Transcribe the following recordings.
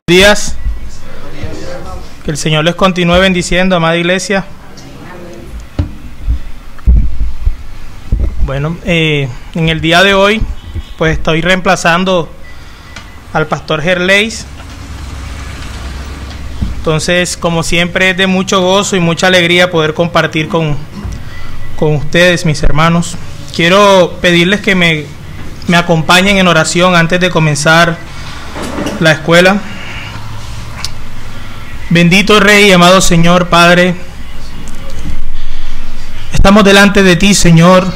Días. Que el Señor les continúe bendiciendo, amada iglesia. Bueno, en el día de hoy, pues estoy reemplazando al pastor Gerleis. Entonces, como siempre, es de mucho gozo y mucha alegría poder compartir con ustedes, mis hermanos. Quiero pedirles que me acompañen en oración antes de comenzar la escuela. Bendito Rey, amado Señor, Padre, estamos delante de ti, Señor,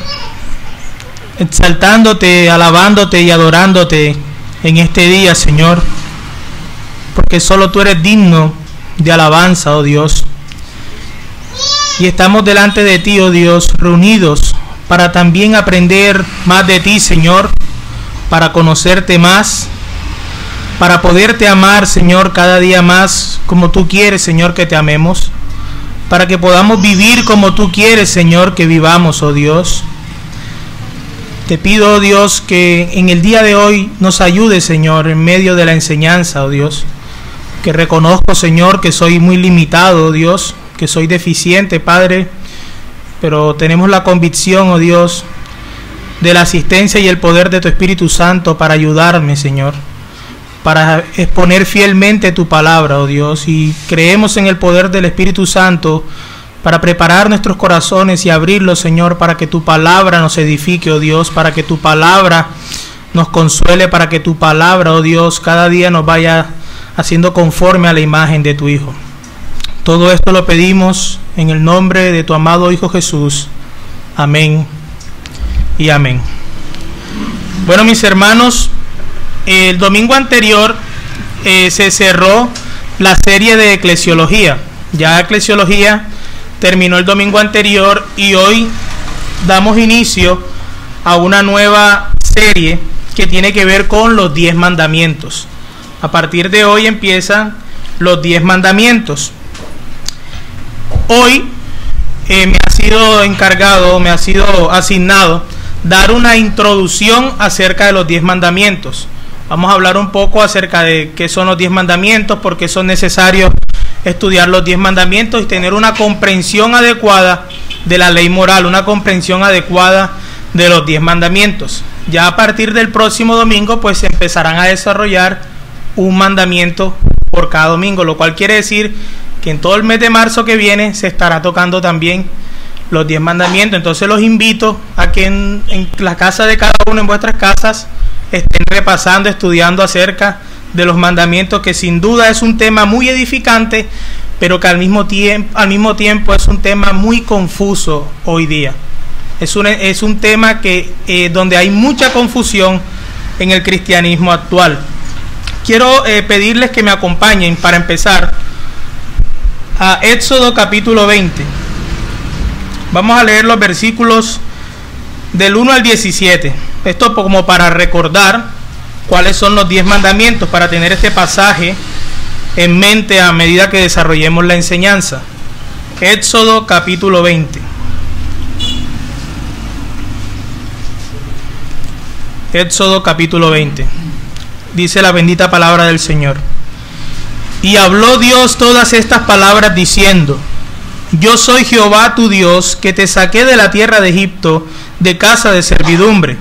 exaltándote, alabándote y adorándote en este día, Señor, porque solo tú eres digno de alabanza, oh Dios. Y estamos delante de ti, oh Dios, reunidos para también aprender más de ti, Señor, para conocerte más, para poderte amar, Señor, cada día más como tú quieres, Señor, que te amemos, para que podamos vivir como tú quieres, Señor, que vivamos, oh Dios. Te pido, oh Dios, que en el día de hoy nos ayudes, Señor, en medio de la enseñanza, oh Dios, que reconozco, Señor, que soy muy limitado, oh Dios, que soy deficiente, Padre, pero tenemos la convicción, oh Dios, de la asistencia y el poder de tu Espíritu Santo para ayudarme, Señor, para exponer fielmente tu palabra, oh Dios, y creemos en el poder del Espíritu Santo para preparar nuestros corazones y abrirlos, Señor, para que tu palabra nos edifique, oh Dios, para que tu palabra nos consuele, para que tu palabra, oh Dios, cada día nos vaya haciendo conforme a la imagen de tu Hijo. Todo esto lo pedimos en el nombre de tu amado Hijo Jesús. Amén y amén. Bueno, mis hermanos, el domingo anterior se cerró la serie de eclesiología. Ya eclesiología terminó el domingo anterior y hoy damos inicio a una nueva serie que tiene que ver con los 10 mandamientos. A partir de hoy empiezan los 10 mandamientos. Hoy me ha sido asignado dar una introducción acerca de los 10 mandamientos. Vamos a hablar un poco acerca de qué son los 10 mandamientos, por qué son necesarios estudiar los 10 mandamientos y tener una comprensión adecuada de la ley moral, una comprensión adecuada de los 10 mandamientos. Ya a partir del próximo domingo, pues se empezarán a desarrollar un mandamiento por cada domingo, lo cual quiere decir que en todo el mes de marzo que viene se estará tocando también los 10 mandamientos. Entonces los invito a que en la casa de cada uno, en vuestras casas, estén repasando, estudiando acerca de los mandamientos, que sin duda es un tema muy edificante, pero que al mismo tiempo es un tema muy confuso hoy día. Es un tema que donde hay mucha confusión en el cristianismo actual. Quiero pedirles que me acompañen para empezar a Éxodo capítulo 20. Vamos a leer los versículos del 1 al 17. Esto como para recordar cuáles son los 10 mandamientos, para tener este pasaje en mente a medida que desarrollemos la enseñanza. Éxodo capítulo 20. Éxodo capítulo 20. Dice la bendita palabra del Señor. Y habló Dios todas estas palabras diciendo: Yo soy Jehová tu Dios, que te saqué de la tierra de Egipto, de casa de servidumbre.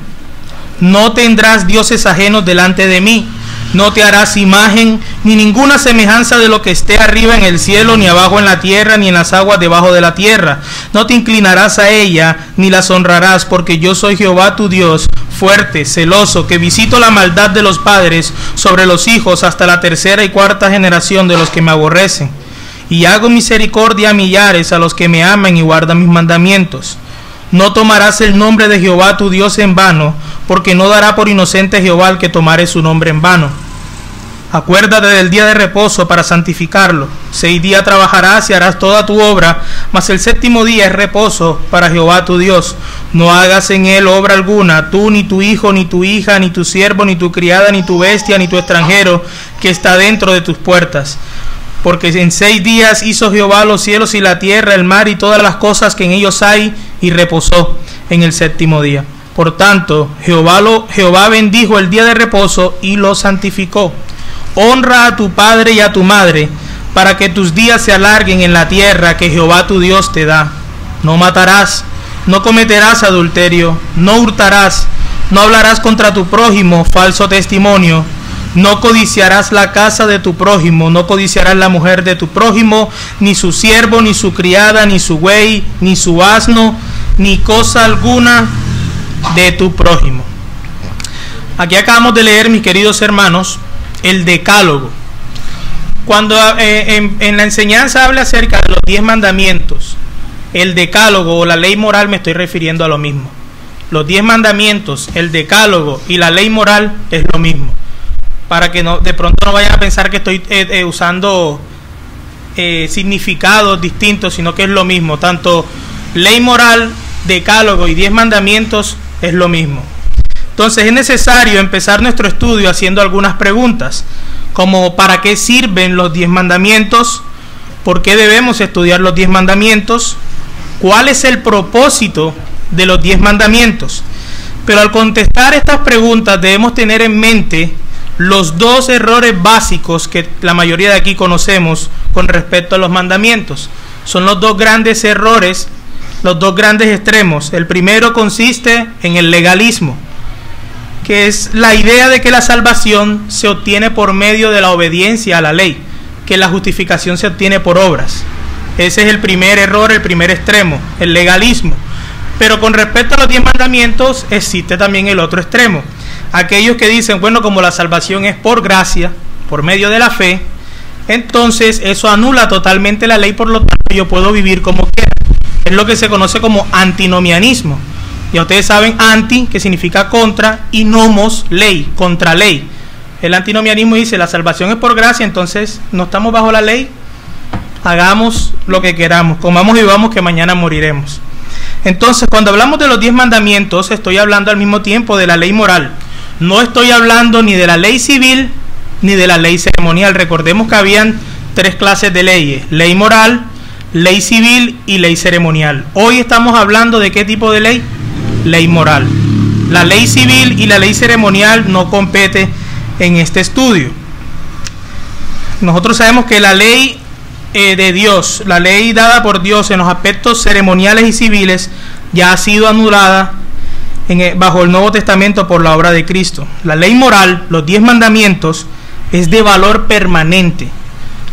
No tendrás dioses ajenos delante de mí. No te harás imagen ni ninguna semejanza de lo que esté arriba en el cielo, ni abajo en la tierra, ni en las aguas debajo de la tierra. No te inclinarás a ella, ni las honrarás, porque yo soy Jehová tu Dios, fuerte, celoso, que visito la maldad de los padres sobre los hijos hasta la tercera y cuarta generación de los que me aborrecen. Y hago misericordia a millares, a los que me aman y guardan mis mandamientos. No tomarás el nombre de Jehová tu Dios en vano, porque no dará por inocente Jehová al que tomare su nombre en vano. Acuérdate del día de reposo para santificarlo. 6 días trabajarás y harás toda tu obra, mas el 7º día es reposo para Jehová tu Dios. No hagas en él obra alguna, tú, ni tu hijo, ni tu hija, ni tu siervo, ni tu criada, ni tu bestia, ni tu extranjero que está dentro de tus puertas. Porque en 6 días hizo Jehová los cielos y la tierra, el mar y todas las cosas que en ellos hay, y reposó en el 7º día. Por tanto, Jehová bendijo el día de reposo y lo santificó. honra a tu padre y a tu madre, para que tus días se alarguen en la tierra que Jehová tu Dios te da. No matarás, no cometerás adulterio, no hurtarás, no hablarás contra tu prójimo falso testimonio, no codiciarás la casa de tu prójimo, no codiciarás la mujer de tu prójimo, ni su siervo, ni su criada, ni su buey, ni su asno, ni cosa alguna de tu prójimo. Aquí acabamos de leer, mis queridos hermanos, el Decálogo. Cuando en la enseñanza habla acerca de los 10 mandamientos, el Decálogo o la ley moral, me estoy refiriendo a lo mismo. Los 10 mandamientos, el Decálogo y la ley moral es lo mismo. Para que no, de pronto no vayan a pensar que estoy usando significados distintos, sino que es lo mismo. Tanto ley moral, Decálogo y 10 mandamientos es lo mismo. Entonces es necesario empezar nuestro estudio haciendo algunas preguntas, como ¿para qué sirven los 10 mandamientos? ¿Por qué debemos estudiar los 10 mandamientos? ¿Cuál es el propósito de los 10 mandamientos? Pero al contestar estas preguntas debemos tener en mente los 2 errores básicos que la mayoría de aquí conocemos con respecto a los mandamientos. Son los 2 grandes errores, los 2 grandes extremos. El primero consiste en el legalismo, que es la idea de que la salvación se obtiene por medio de la obediencia a la ley, que la justificación se obtiene por obras. Ese es el primer error, el primer extremo, el legalismo. Pero con respecto a los 10 mandamientos existe también el otro extremo. Aquellos que dicen, bueno, como la salvación es por gracia, por medio de la fe, entonces eso anula totalmente la ley, por lo tanto yo puedo vivir como quiera. Es lo que se conoce como antinomianismo. Ya ustedes saben, anti, que significa contra, y nomos, ley, contra ley. El antinomianismo dice, la salvación es por gracia, entonces no estamos bajo la ley, hagamos lo que queramos, comamos y vivamos que mañana moriremos. Entonces, cuando hablamos de los 10 mandamientos, estoy hablando al mismo tiempo de la ley moral. No estoy hablando ni de la ley civil, ni de la ley ceremonial. Recordemos que habían 3 clases de leyes: ley moral, ley civil y ley ceremonial. Hoy estamos hablando de ¿qué tipo de ley? Ley moral. La ley civil y la ley ceremonial no compete en este estudio. Nosotros sabemos que la ley de Dios, la ley dada por Dios en los aspectos ceremoniales y civiles, ya ha sido anulada bajo el Nuevo Testamento por la obra de Cristo. La ley moral, los 10 mandamientos, es de valor permanente.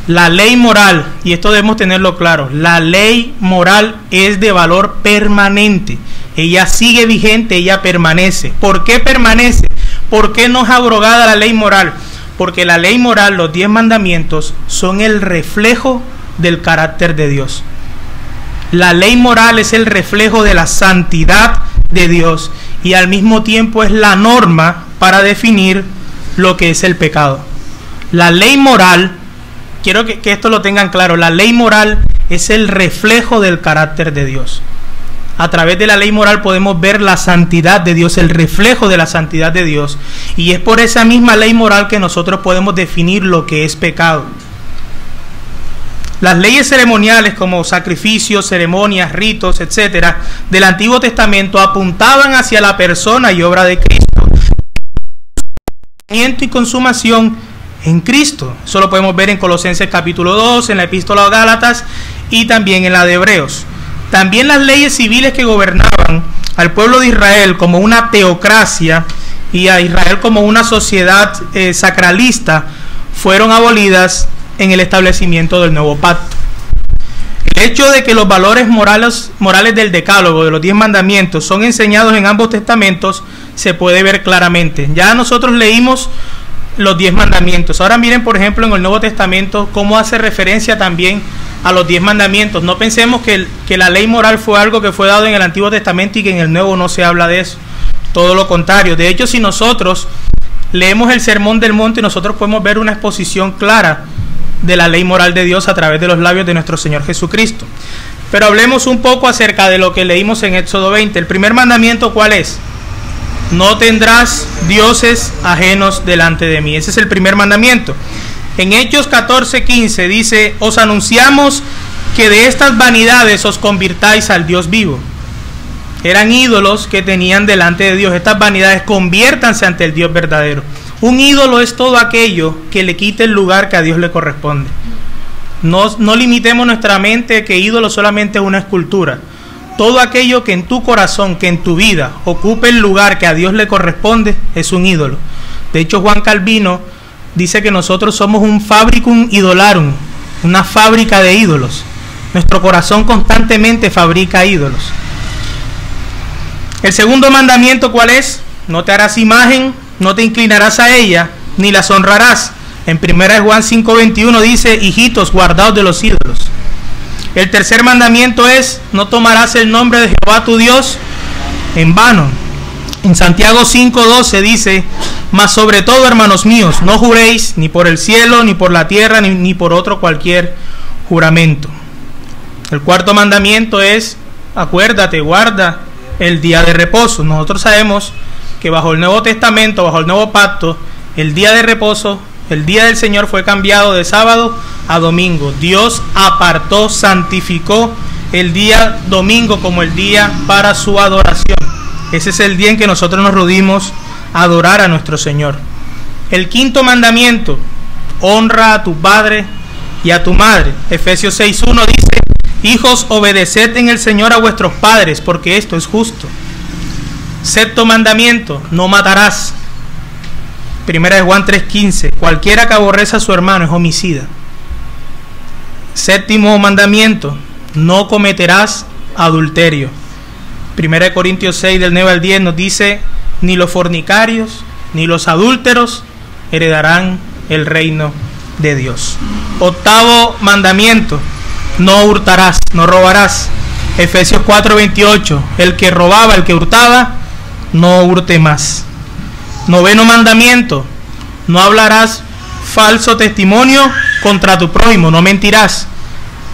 La ley moral, y esto debemos tenerlo claro, la ley moral es de valor permanente. Ella sigue vigente, ella permanece. ¿Por qué permanece? ¿Por qué no es abrogada la ley moral? Porque la ley moral, los 10 mandamientos, son el reflejo del carácter de Dios. La ley moral es el reflejo de la santidad de Dios y al mismo tiempo es la norma para definir lo que es el pecado. La ley moral, quiero que esto lo tengan claro, la ley moral es el reflejo del carácter de Dios. A través de la ley moral podemos ver la santidad de Dios, el reflejo de la santidad de Dios. Y es por esa misma ley moral que nosotros podemos definir lo que es pecado. Las leyes ceremoniales como sacrificios, ceremonias, ritos, etcétera, del Antiguo Testamento apuntaban hacia la persona y obra de Cristo. Y consumación en Cristo. Eso lo podemos ver en Colosenses capítulo 2, en la Epístola a Gálatas y también en la de Hebreos. También las leyes civiles que gobernaban al pueblo de Israel como una teocracia y a Israel como una sociedad sacralista fueron abolidas en el establecimiento del nuevo pacto. El hecho de que los valores morales del Decálogo, de los 10 mandamientos, son enseñados en ambos testamentos se puede ver claramente. Ya nosotros leímos los 10 mandamientos. Ahora miren, por ejemplo, en el Nuevo Testamento cómo hace referencia también a los 10 mandamientos. No pensemos que la ley moral fue algo que fue dado en el Antiguo Testamento y que en el Nuevo no se habla de eso. Todo lo contrario. De hecho, si nosotros leemos el Sermón del Monte, nosotros podemos ver una exposición clara de la ley moral de Dios a través de los labios de nuestro Señor Jesucristo. Pero hablemos un poco acerca de lo que leímos en Éxodo 20. El primer mandamiento, ¿cuál es? No tendrás dioses ajenos delante de mí. Ese es el primer mandamiento. En Hechos 14:15 dice: os anunciamos que de estas vanidades os convirtáis al Dios vivo. Eran ídolos que tenían delante de Dios. Estas vanidades, conviértanse ante el Dios verdadero. Un ídolo es todo aquello que le quite el lugar que a Dios le corresponde. No limitemos nuestra mente que ídolo solamente es una escultura. Todo aquello que en tu corazón, que en tu vida ocupe el lugar que a Dios le corresponde, es un ídolo. De hecho, Juan Calvino dice que nosotros somos un fabricum idolarum, una fábrica de ídolos. Nuestro corazón constantemente fabrica ídolos. El segundo mandamiento, ¿cuál es? No te harás imagen, no te inclinarás a ella, ni las honrarás. En 1 Juan 5:21 dice, hijitos, guardaos de los ídolos. El tercer mandamiento es, no tomarás el nombre de Jehová tu Dios en vano. En Santiago 5:12 dice, mas sobre todo, hermanos míos, no juréis ni por el cielo, ni por la tierra, ni por otro cualquier juramento. El cuarto mandamiento es, acuérdate, guarda el día de reposo. Nosotros sabemos que bajo el Nuevo Testamento, bajo el Nuevo Pacto, el día de reposo, el día del Señor fue cambiado de sábado a domingo. Dios apartó, santificó el día domingo como el día para su adoración. Ese es el día en que nosotros nos reunimos a adorar a nuestro Señor. El quinto mandamiento, honra a tu padre y a tu madre. Efesios 6:1 dice, hijos, obedeced en el Señor a vuestros padres, porque esto es justo. Sexto mandamiento, no matarás. 1 Juan 3:15, cualquiera que aborreza a su hermano es homicida. Séptimo mandamiento, no cometerás adulterio. 1 Corintios 6 del 9 al 10 nos dice, ni los fornicarios, ni los adúlteros heredarán el reino de Dios. Octavo mandamiento, no hurtarás, no robarás. Efesios 4:28, el que robaba, el que hurtaba, no hurte más. Noveno mandamiento, no hablarás falso testimonio contra tu prójimo, no mentirás.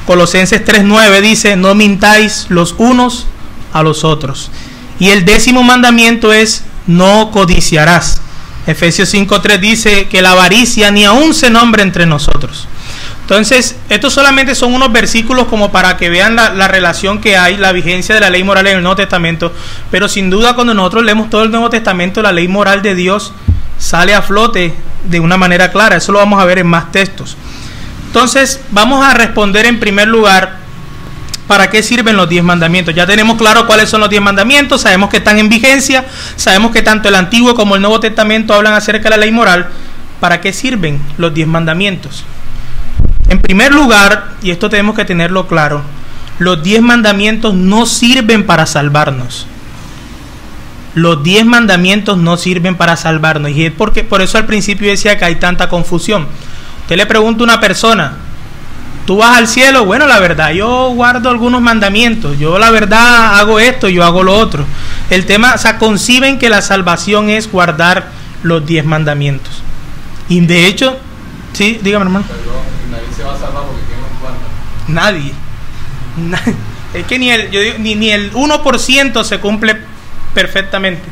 Colosenses 3:9 dice, no mintáis los unos a los otros. Y el décimo mandamiento es, no codiciarás. Efesios 5:3 dice que la avaricia ni aún se nombre entre nosotros. Entonces, estos solamente son unos versículos como para que vean la relación que hay, la vigencia de la ley moral en el Nuevo Testamento, pero sin duda cuando nosotros leemos todo el Nuevo Testamento, la ley moral de Dios sale a flote de una manera clara. Eso lo vamos a ver en más textos. Entonces, vamos a responder en primer lugar, ¿para qué sirven los 10 mandamientos? Ya tenemos claro cuáles son los 10 mandamientos, sabemos que están en vigencia, sabemos que tanto el Antiguo como el Nuevo Testamento hablan acerca de la ley moral. ¿Para qué sirven los 10 mandamientos? En primer lugar, y esto tenemos que tenerlo claro, los 10 mandamientos no sirven para salvarnos. Los 10 mandamientos no sirven para salvarnos. Y es porque por eso al principio decía que hay tanta confusión. Usted le pregunta a una persona, ¿tú vas al cielo? Bueno, la verdad, yo guardo algunos mandamientos. Yo la verdad hago esto, yo hago lo otro. El tema, o sea, conciben que la salvación es guardar los 10 mandamientos. Y de hecho, sí, dígame, hermano. Nadie se va a salvar porque ¿quién los guarda? Nadie. Es que ni el 1% se cumple perfectamente.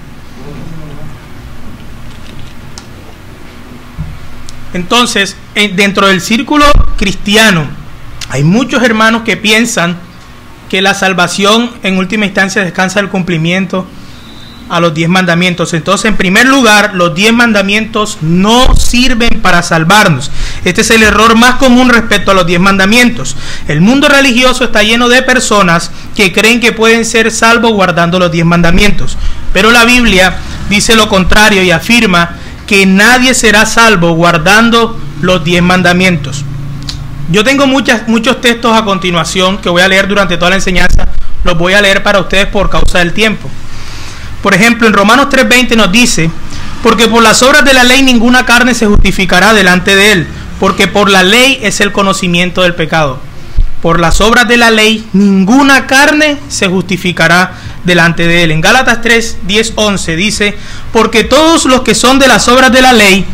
Entonces, dentro del círculo cristiano, hay muchos hermanos que piensan que la salvación en última instancia descansa del cumplimiento a los 10 mandamientos. Entonces, en primer lugar, los 10 mandamientos no sirven para salvarnos. Este es el error más común respecto a los 10 mandamientos. El mundo religioso está lleno de personas que creen que pueden ser salvos guardando los 10 mandamientos. Pero la Biblia dice lo contrario y afirma que nadie será salvo guardando los 10 mandamientos. Yo tengo muchos textos a continuación que voy a leer durante toda la enseñanza. Los voy a leer para ustedes por causa del tiempo. Por ejemplo, en Romanos 3:20 nos dice, porque por las obras de la ley ninguna carne se justificará delante de él, porque por la ley es el conocimiento del pecado. Por las obras de la ley ninguna carne se justificará delante de él. En Gálatas 3:10-11 dice, porque todos los que son de las obras de la ley,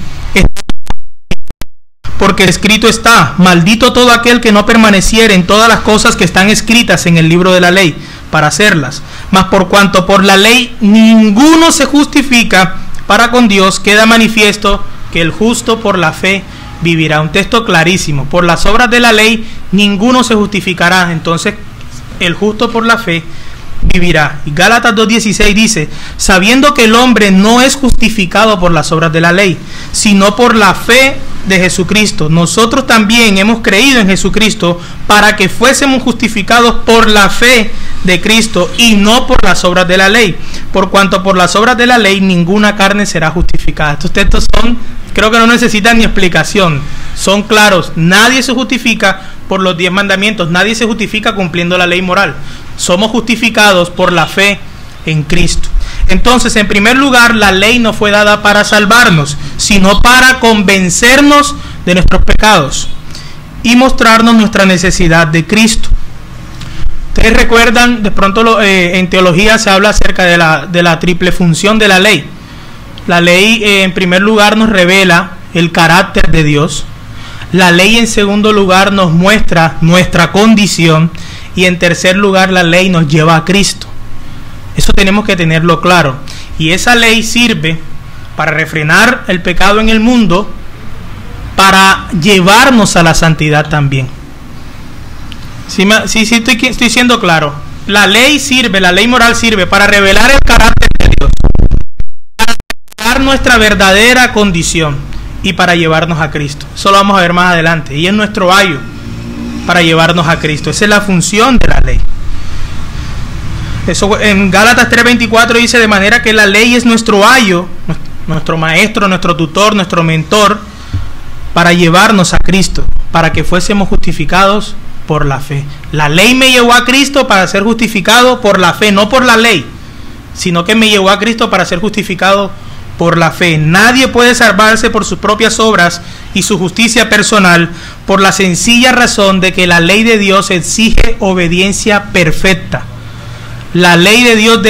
porque escrito está, maldito todo aquel que no permaneciere en todas las cosas que están escritas en el libro de la ley, para hacerlas. Mas por cuanto por la ley ninguno se justifica para con Dios, queda manifiesto que el justo por la fe vivirá. Un texto clarísimo. Por las obras de la ley ninguno se justificará. Entonces el justo por la fe vivirá. Y Gálatas 2:16 dice, sabiendo que el hombre no es justificado por las obras de la ley, sino por la fe de Jesucristo. Nosotros también hemos creído en Jesucristo para que fuésemos justificados por la fe de Cristo y no por las obras de la ley. Por cuanto por las obras de la ley ninguna carne será justificada. Estos textos creo que no necesitan ni explicación. Son claros. Nadie se justifica por los 10 mandamientos. Nadie se justifica cumpliendo la ley moral. Somos justificados por la fe en Cristo. Entonces, en primer lugar, la ley no fue dada para salvarnos, sino para convencernos de nuestros pecados y mostrarnos nuestra necesidad de Cristo. Ustedes recuerdan, de pronto en teología se habla acerca de la triple función de la ley. La ley, en primer lugar, nos revela el carácter de Dios. La ley, en segundo lugar, nos muestra nuestra condición. Y en tercer lugar, la ley nos lleva a Cristo. Eso tenemos que tenerlo claro. Y esa ley sirve para refrenar el pecado en el mundo, para llevarnos a la santidad también. Sí, estoy siendo claro. La ley moral sirve para revelar el carácter de Dios, para revelar nuestra verdadera condición y para llevarnos a Cristo. Eso lo vamos a ver más adelante. Y es nuestro ayo para llevarnos a Cristo. Esa es la función de la ley. Eso en Gálatas 3:24 dice, de manera que la ley es nuestro ayo, nuestro maestro, nuestro tutor, nuestro mentor, para llevarnos a Cristo, para que fuésemos justificados por la fe. La ley me llevó a Cristo para ser justificado por la fe, no por la ley, sino que me llevó a Cristo para ser justificado por la fe. Nadie puede salvarse por sus propias obras y su justicia personal, por la sencilla razón de que la ley de Dios exige obediencia perfecta. La ley de Dios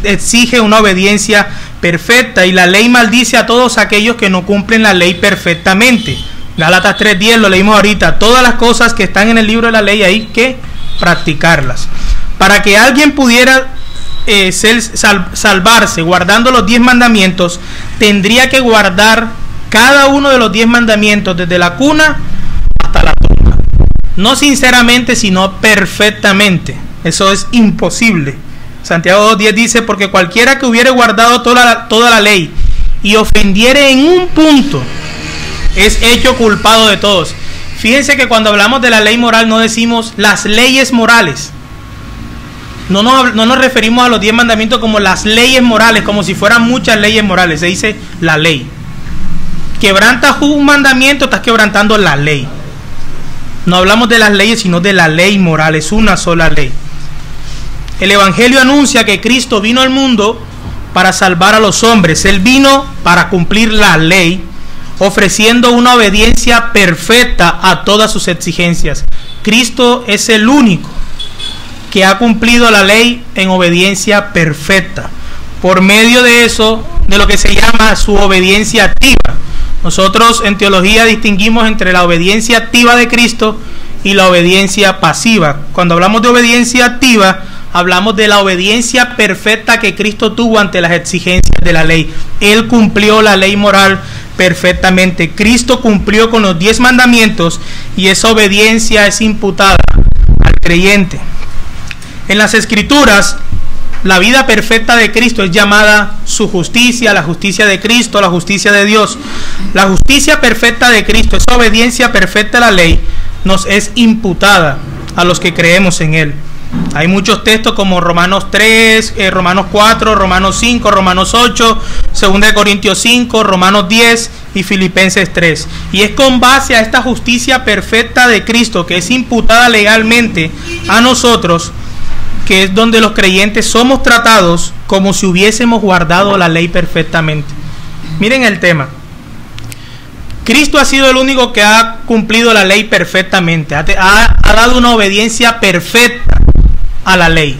exige una obediencia perfecta, y la ley maldice a todos aquellos que no cumplen la ley perfectamente. Gálatas 3:10 lo leímos ahorita. Todas las cosas que están en el libro de la ley hay que practicarlas. Para que alguien pudiera salvarse guardando los 10 mandamientos, tendría que guardar cada uno de los 10 mandamientos desde la cuna hasta la tumba. No sinceramente, sino perfectamente. Eso es imposible. Santiago 2:10 dice, porque cualquiera que hubiere guardado toda la ley y ofendiere en un punto, es hecho culpado de todos. Fíjense que cuando hablamos de la ley moral no decimos las leyes morales. No nos referimos a los 10 mandamientos como las leyes morales, como si fueran muchas leyes morales. Se dice la ley. Quebrantas un mandamiento, estás quebrantando la ley. No hablamos de las leyes, sino de la ley moral. Es una sola ley. El Evangelio anuncia que Cristo vino al mundo para salvar a los hombres. Él vino para cumplir la ley, ofreciendo una obediencia perfecta a todas sus exigencias. Cristo es el único que ha cumplido la ley en obediencia perfecta, por medio de eso, de lo que se llama su obediencia activa. Nosotros en teología distinguimos entre la obediencia activa de Cristo y la obediencia pasiva. Cuando hablamos de obediencia activa, hablamos de la obediencia perfecta que Cristo tuvo ante las exigencias de la ley. Él cumplió la ley moral perfectamente. Cristo cumplió con los 10 mandamientos y esa obediencia es imputada al creyente. En las Escrituras, la vida perfecta de Cristo es llamada su justicia, la justicia de Cristo, la justicia de Dios. La justicia perfecta de Cristo, esa obediencia perfecta a la ley, nos es imputada a los que creemos en Él. Hay muchos textos como Romanos 3, Romanos 4, Romanos 5, Romanos 8, 2 Corintios 5, Romanos 10 y Filipenses 3. Y es con base a esta justicia perfecta de Cristo, que es imputada legalmente a nosotros, que es donde los creyentes somos tratados como si hubiésemos guardado la ley perfectamente. Miren el tema. Cristo ha sido el único que ha cumplido la ley perfectamente, ha dado una obediencia perfecta a la ley.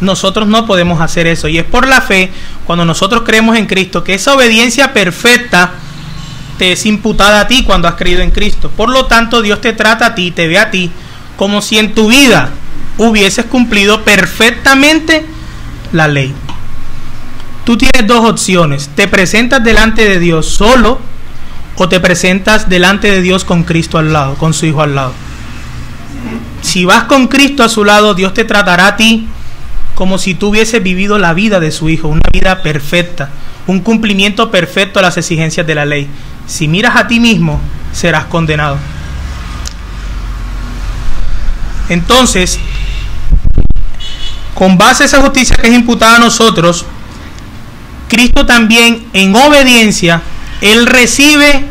Nosotros no podemos hacer eso, y es por la fe, cuando nosotros creemos en Cristo, que esa obediencia perfecta te es imputada a ti cuando has creído en Cristo. Por lo tanto, Dios te trata a ti, te ve a ti, como si en tu vida hubieses cumplido perfectamente la ley. Tú tienes dos opciones: te presentas delante de Dios solo, o te presentas delante de Dios con Cristo al lado, con su Hijo al lado. Si vas con Cristo a su lado, Dios te tratará a ti como si tú hubieses vivido la vida de su Hijo, una vida perfecta, un cumplimiento perfecto a las exigencias de la ley. Si miras a ti mismo, serás condenado. Entonces, con base a esa justicia que es imputada a nosotros, Cristo también, en obediencia, Él recibe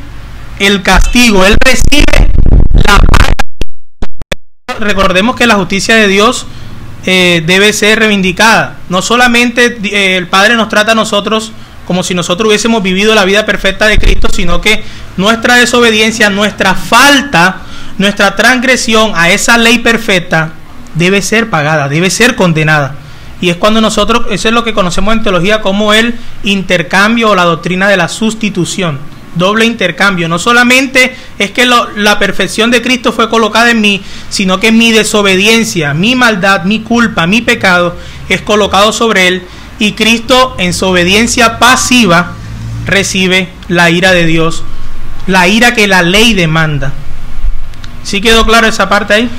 el castigo, Él recibe la paga. Recordemos que la justicia de Dios debe ser reivindicada. No solamente el Padre nos trata a nosotros como si nosotros hubiésemos vivido la vida perfecta de Cristo, sino que nuestra desobediencia, nuestra falta, nuestra transgresión a esa ley perfecta debe ser pagada, debe ser condenada. Y es cuando nosotros, eso es lo que conocemos en teología como el intercambio o la doctrina de la sustitución, doble intercambio. No solamente es que la perfección de Cristo fue colocada en mí, sino que mi desobediencia, mi maldad, mi culpa, mi pecado es colocado sobre Él, y Cristo en su obediencia pasiva recibe la ira de Dios, la ira que la ley demanda. ¿Sí quedó claro esa parte ahí?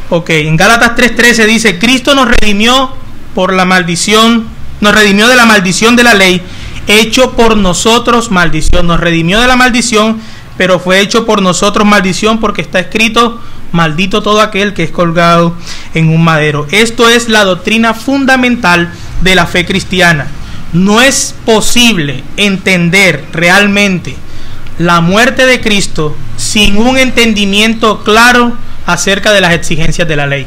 Ok, en Gálatas 3:13 dice: Cristo nos redimió por la maldición, nos redimió de la maldición de la ley, hecho por nosotros maldición. Nos redimió de la maldición, pero fue hecho por nosotros maldición, porque está escrito: maldito todo aquel que es colgado en un madero. Esto es la doctrina fundamental de la fe cristiana. No es posible entender realmente la muerte de Cristo sin un entendimiento claro acerca de las exigencias de la ley.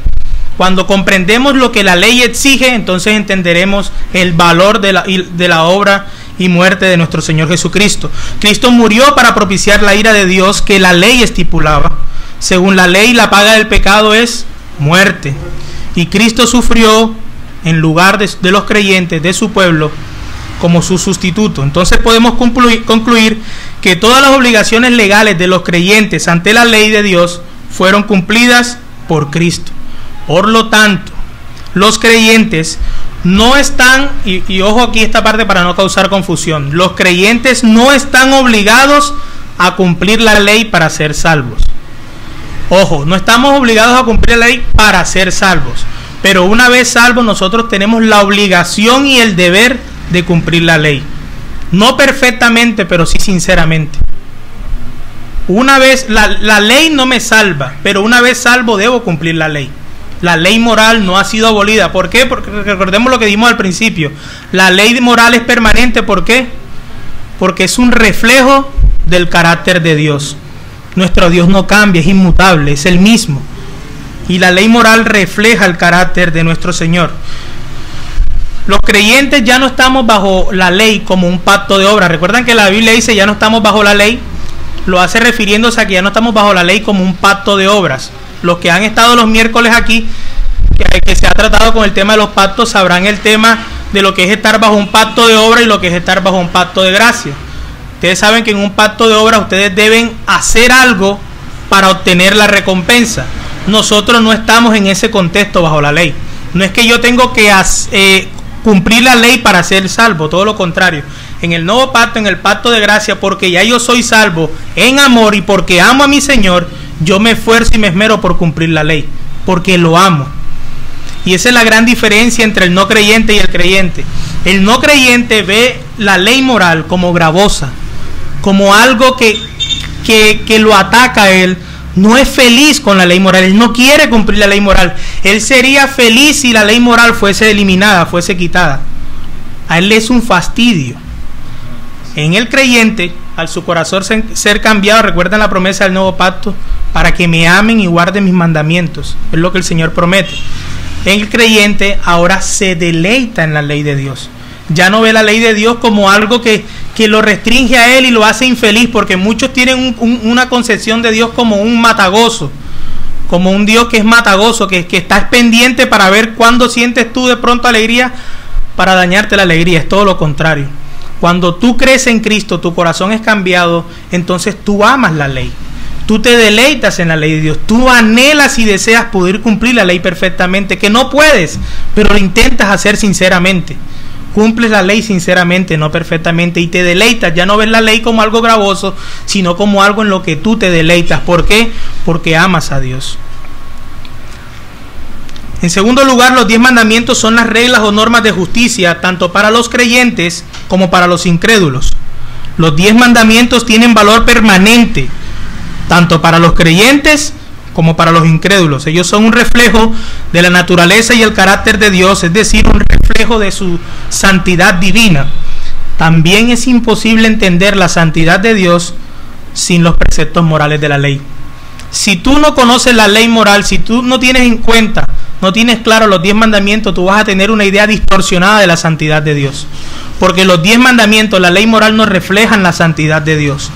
Cuando comprendemos lo que la ley exige, entonces entenderemos el valor de la obra y muerte de nuestro Señor Jesucristo. Cristo murió para propiciar la ira de Dios que la ley estipulaba. Según la ley, la paga del pecado es muerte. Y Cristo sufrió en lugar de los creyentes, de su pueblo, como su sustituto. Entonces podemos concluir que todas las obligaciones legales de los creyentes ante la ley de Dios fueron cumplidas por Cristo. Por lo tanto, los creyentes no están, y ojo aquí esta parte para no causar confusión, los creyentes no están obligados a cumplir la ley para ser salvos. Ojo, no estamos obligados a cumplir la ley para ser salvos, pero una vez salvos nosotros tenemos la obligación y el deber de cumplir la ley. No perfectamente, pero sí sinceramente. Una vez, la ley no me salva, pero una vez salvo debo cumplir la ley. La ley moral no ha sido abolida. ¿Por qué? Porque recordemos lo que dimos al principio. La ley moral es permanente. ¿Por qué? Porque es un reflejo del carácter de Dios. Nuestro Dios no cambia, es inmutable, es el mismo. Y la ley moral refleja el carácter de nuestro Señor. Los creyentes ya no estamos bajo la ley como un pacto de obras. Recuerdan que la Biblia dice ya no estamos bajo la ley. Lo hace refiriéndose a que ya no estamos bajo la ley como un pacto de obras. Los que han estado los miércoles aquí, que se ha tratado con el tema de los pactos, sabrán el tema de lo que es estar bajo un pacto de obra y lo que es estar bajo un pacto de gracia. Ustedes saben que en un pacto de obra ustedes deben hacer algo para obtener la recompensa. Nosotros no estamos en ese contexto bajo la ley. No es que yo tengo que cumplir la ley para ser salvo, todo lo contrario. En el nuevo pacto, en el pacto de gracia, porque ya yo soy salvo en amor y porque amo a mi Señor, yo me esfuerzo y me esmero por cumplir la ley, porque lo amo. Y esa es la gran diferencia entre el no creyente y el creyente. El no creyente ve la ley moral como gravosa, como algo que lo ataca a él. No es feliz con la ley moral, él no quiere cumplir la ley moral. Él sería feliz si la ley moral fuese eliminada, fuese quitada. A él le es un fastidio. En el creyente, al su corazón ser cambiado, recuerdan la promesa del nuevo pacto, para que me amen y guarden mis mandamientos. Es lo que el Señor promete. El creyente ahora se deleita en la ley de Dios. Ya no ve la ley de Dios como algo que lo restringe a él y lo hace infeliz, porque muchos tienen una concepción de Dios como un matagozo, como un Dios que es matagozo, que estás pendiente para ver cuándo sientes tú de pronto alegría para dañarte la alegría. Es todo lo contrario. Cuando tú crees en Cristo, tu corazón es cambiado, entonces tú amas la ley. Tú te deleitas en la ley de Dios. Tú anhelas y deseas poder cumplir la ley perfectamente, que no puedes, pero lo intentas hacer sinceramente. Cumples la ley sinceramente, no perfectamente, y te deleitas. Ya no ves la ley como algo gravoso, sino como algo en lo que tú te deleitas. ¿Por qué? Porque amas a Dios. En segundo lugar, los 10 mandamientos son las reglas o normas de justicia, tanto para los creyentes como para los incrédulos. Los 10 mandamientos tienen valor permanente, tanto para los creyentes como para los incrédulos. Ellos son un reflejo de la naturaleza y el carácter de Dios, es decir, un reflejo de su santidad divina. También es imposible entender la santidad de Dios sin los preceptos morales de la ley. Si tú no conoces la ley moral, si tú no tienes en cuenta, no tienes claro los 10 mandamientos, tú vas a tener una idea distorsionada de la santidad de Dios. Porque los 10 mandamientos, la ley moral, no reflejan la santidad de Dios.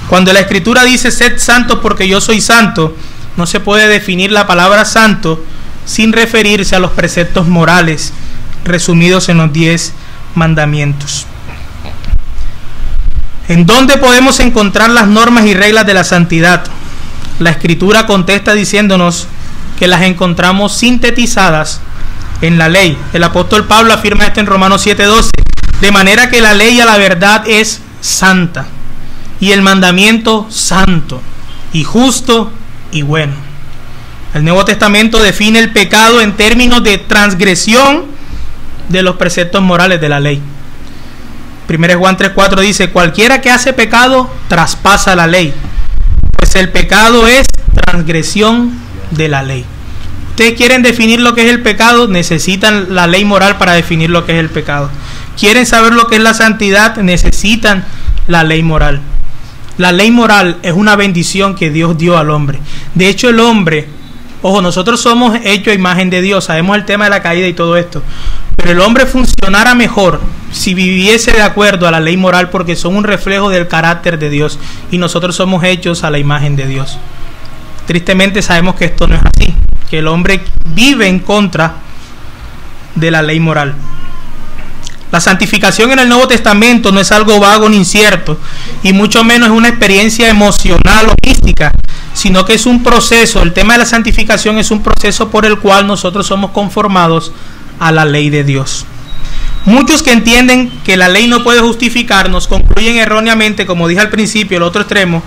Cuando la Escritura dice, sed santos porque yo soy santo, no se puede definir la palabra santo sin referirse a los preceptos morales resumidos en los 10 mandamientos. ¿En dónde podemos encontrar las normas y reglas de la santidad? La Escritura contesta diciéndonos que las encontramos sintetizadas en la ley. El apóstol Pablo afirma esto en Romanos 7:12. De manera que la ley a la verdad es santa, y el mandamiento santo, y justo, y bueno. El Nuevo Testamento define el pecado en términos de transgresión de los preceptos morales de la ley. 1 Juan 3:4 dice, cualquiera que hace pecado traspasa la ley, pues el pecado es transgresión de la ley. Ustedes quieren definir lo que es el pecado, necesitan la ley moral para definir lo que es el pecado. Quieren saber lo que es la santidad, necesitan la ley moral. La ley moral es una bendición que Dios dio al hombre. De hecho, el hombre, ojo, nosotros somos hechos a imagen de Dios, sabemos el tema de la caída y todo esto, pero el hombre funcionara mejor si viviese de acuerdo a la ley moral, porque son un reflejo del carácter de Dios y nosotros somos hechos a la imagen de Dios. Tristemente sabemos que esto no es así, que el hombre vive en contra de la ley moral. La santificación en el Nuevo Testamento no es algo vago ni incierto, y mucho menos es una experiencia emocional o mística, sino que es un proceso. El tema de la santificación es un proceso por el cual nosotros somos conformados a la ley de Dios. Muchos que entienden que la ley no puede justificarnos concluyen erróneamente, como dije al principio, el otro extremo,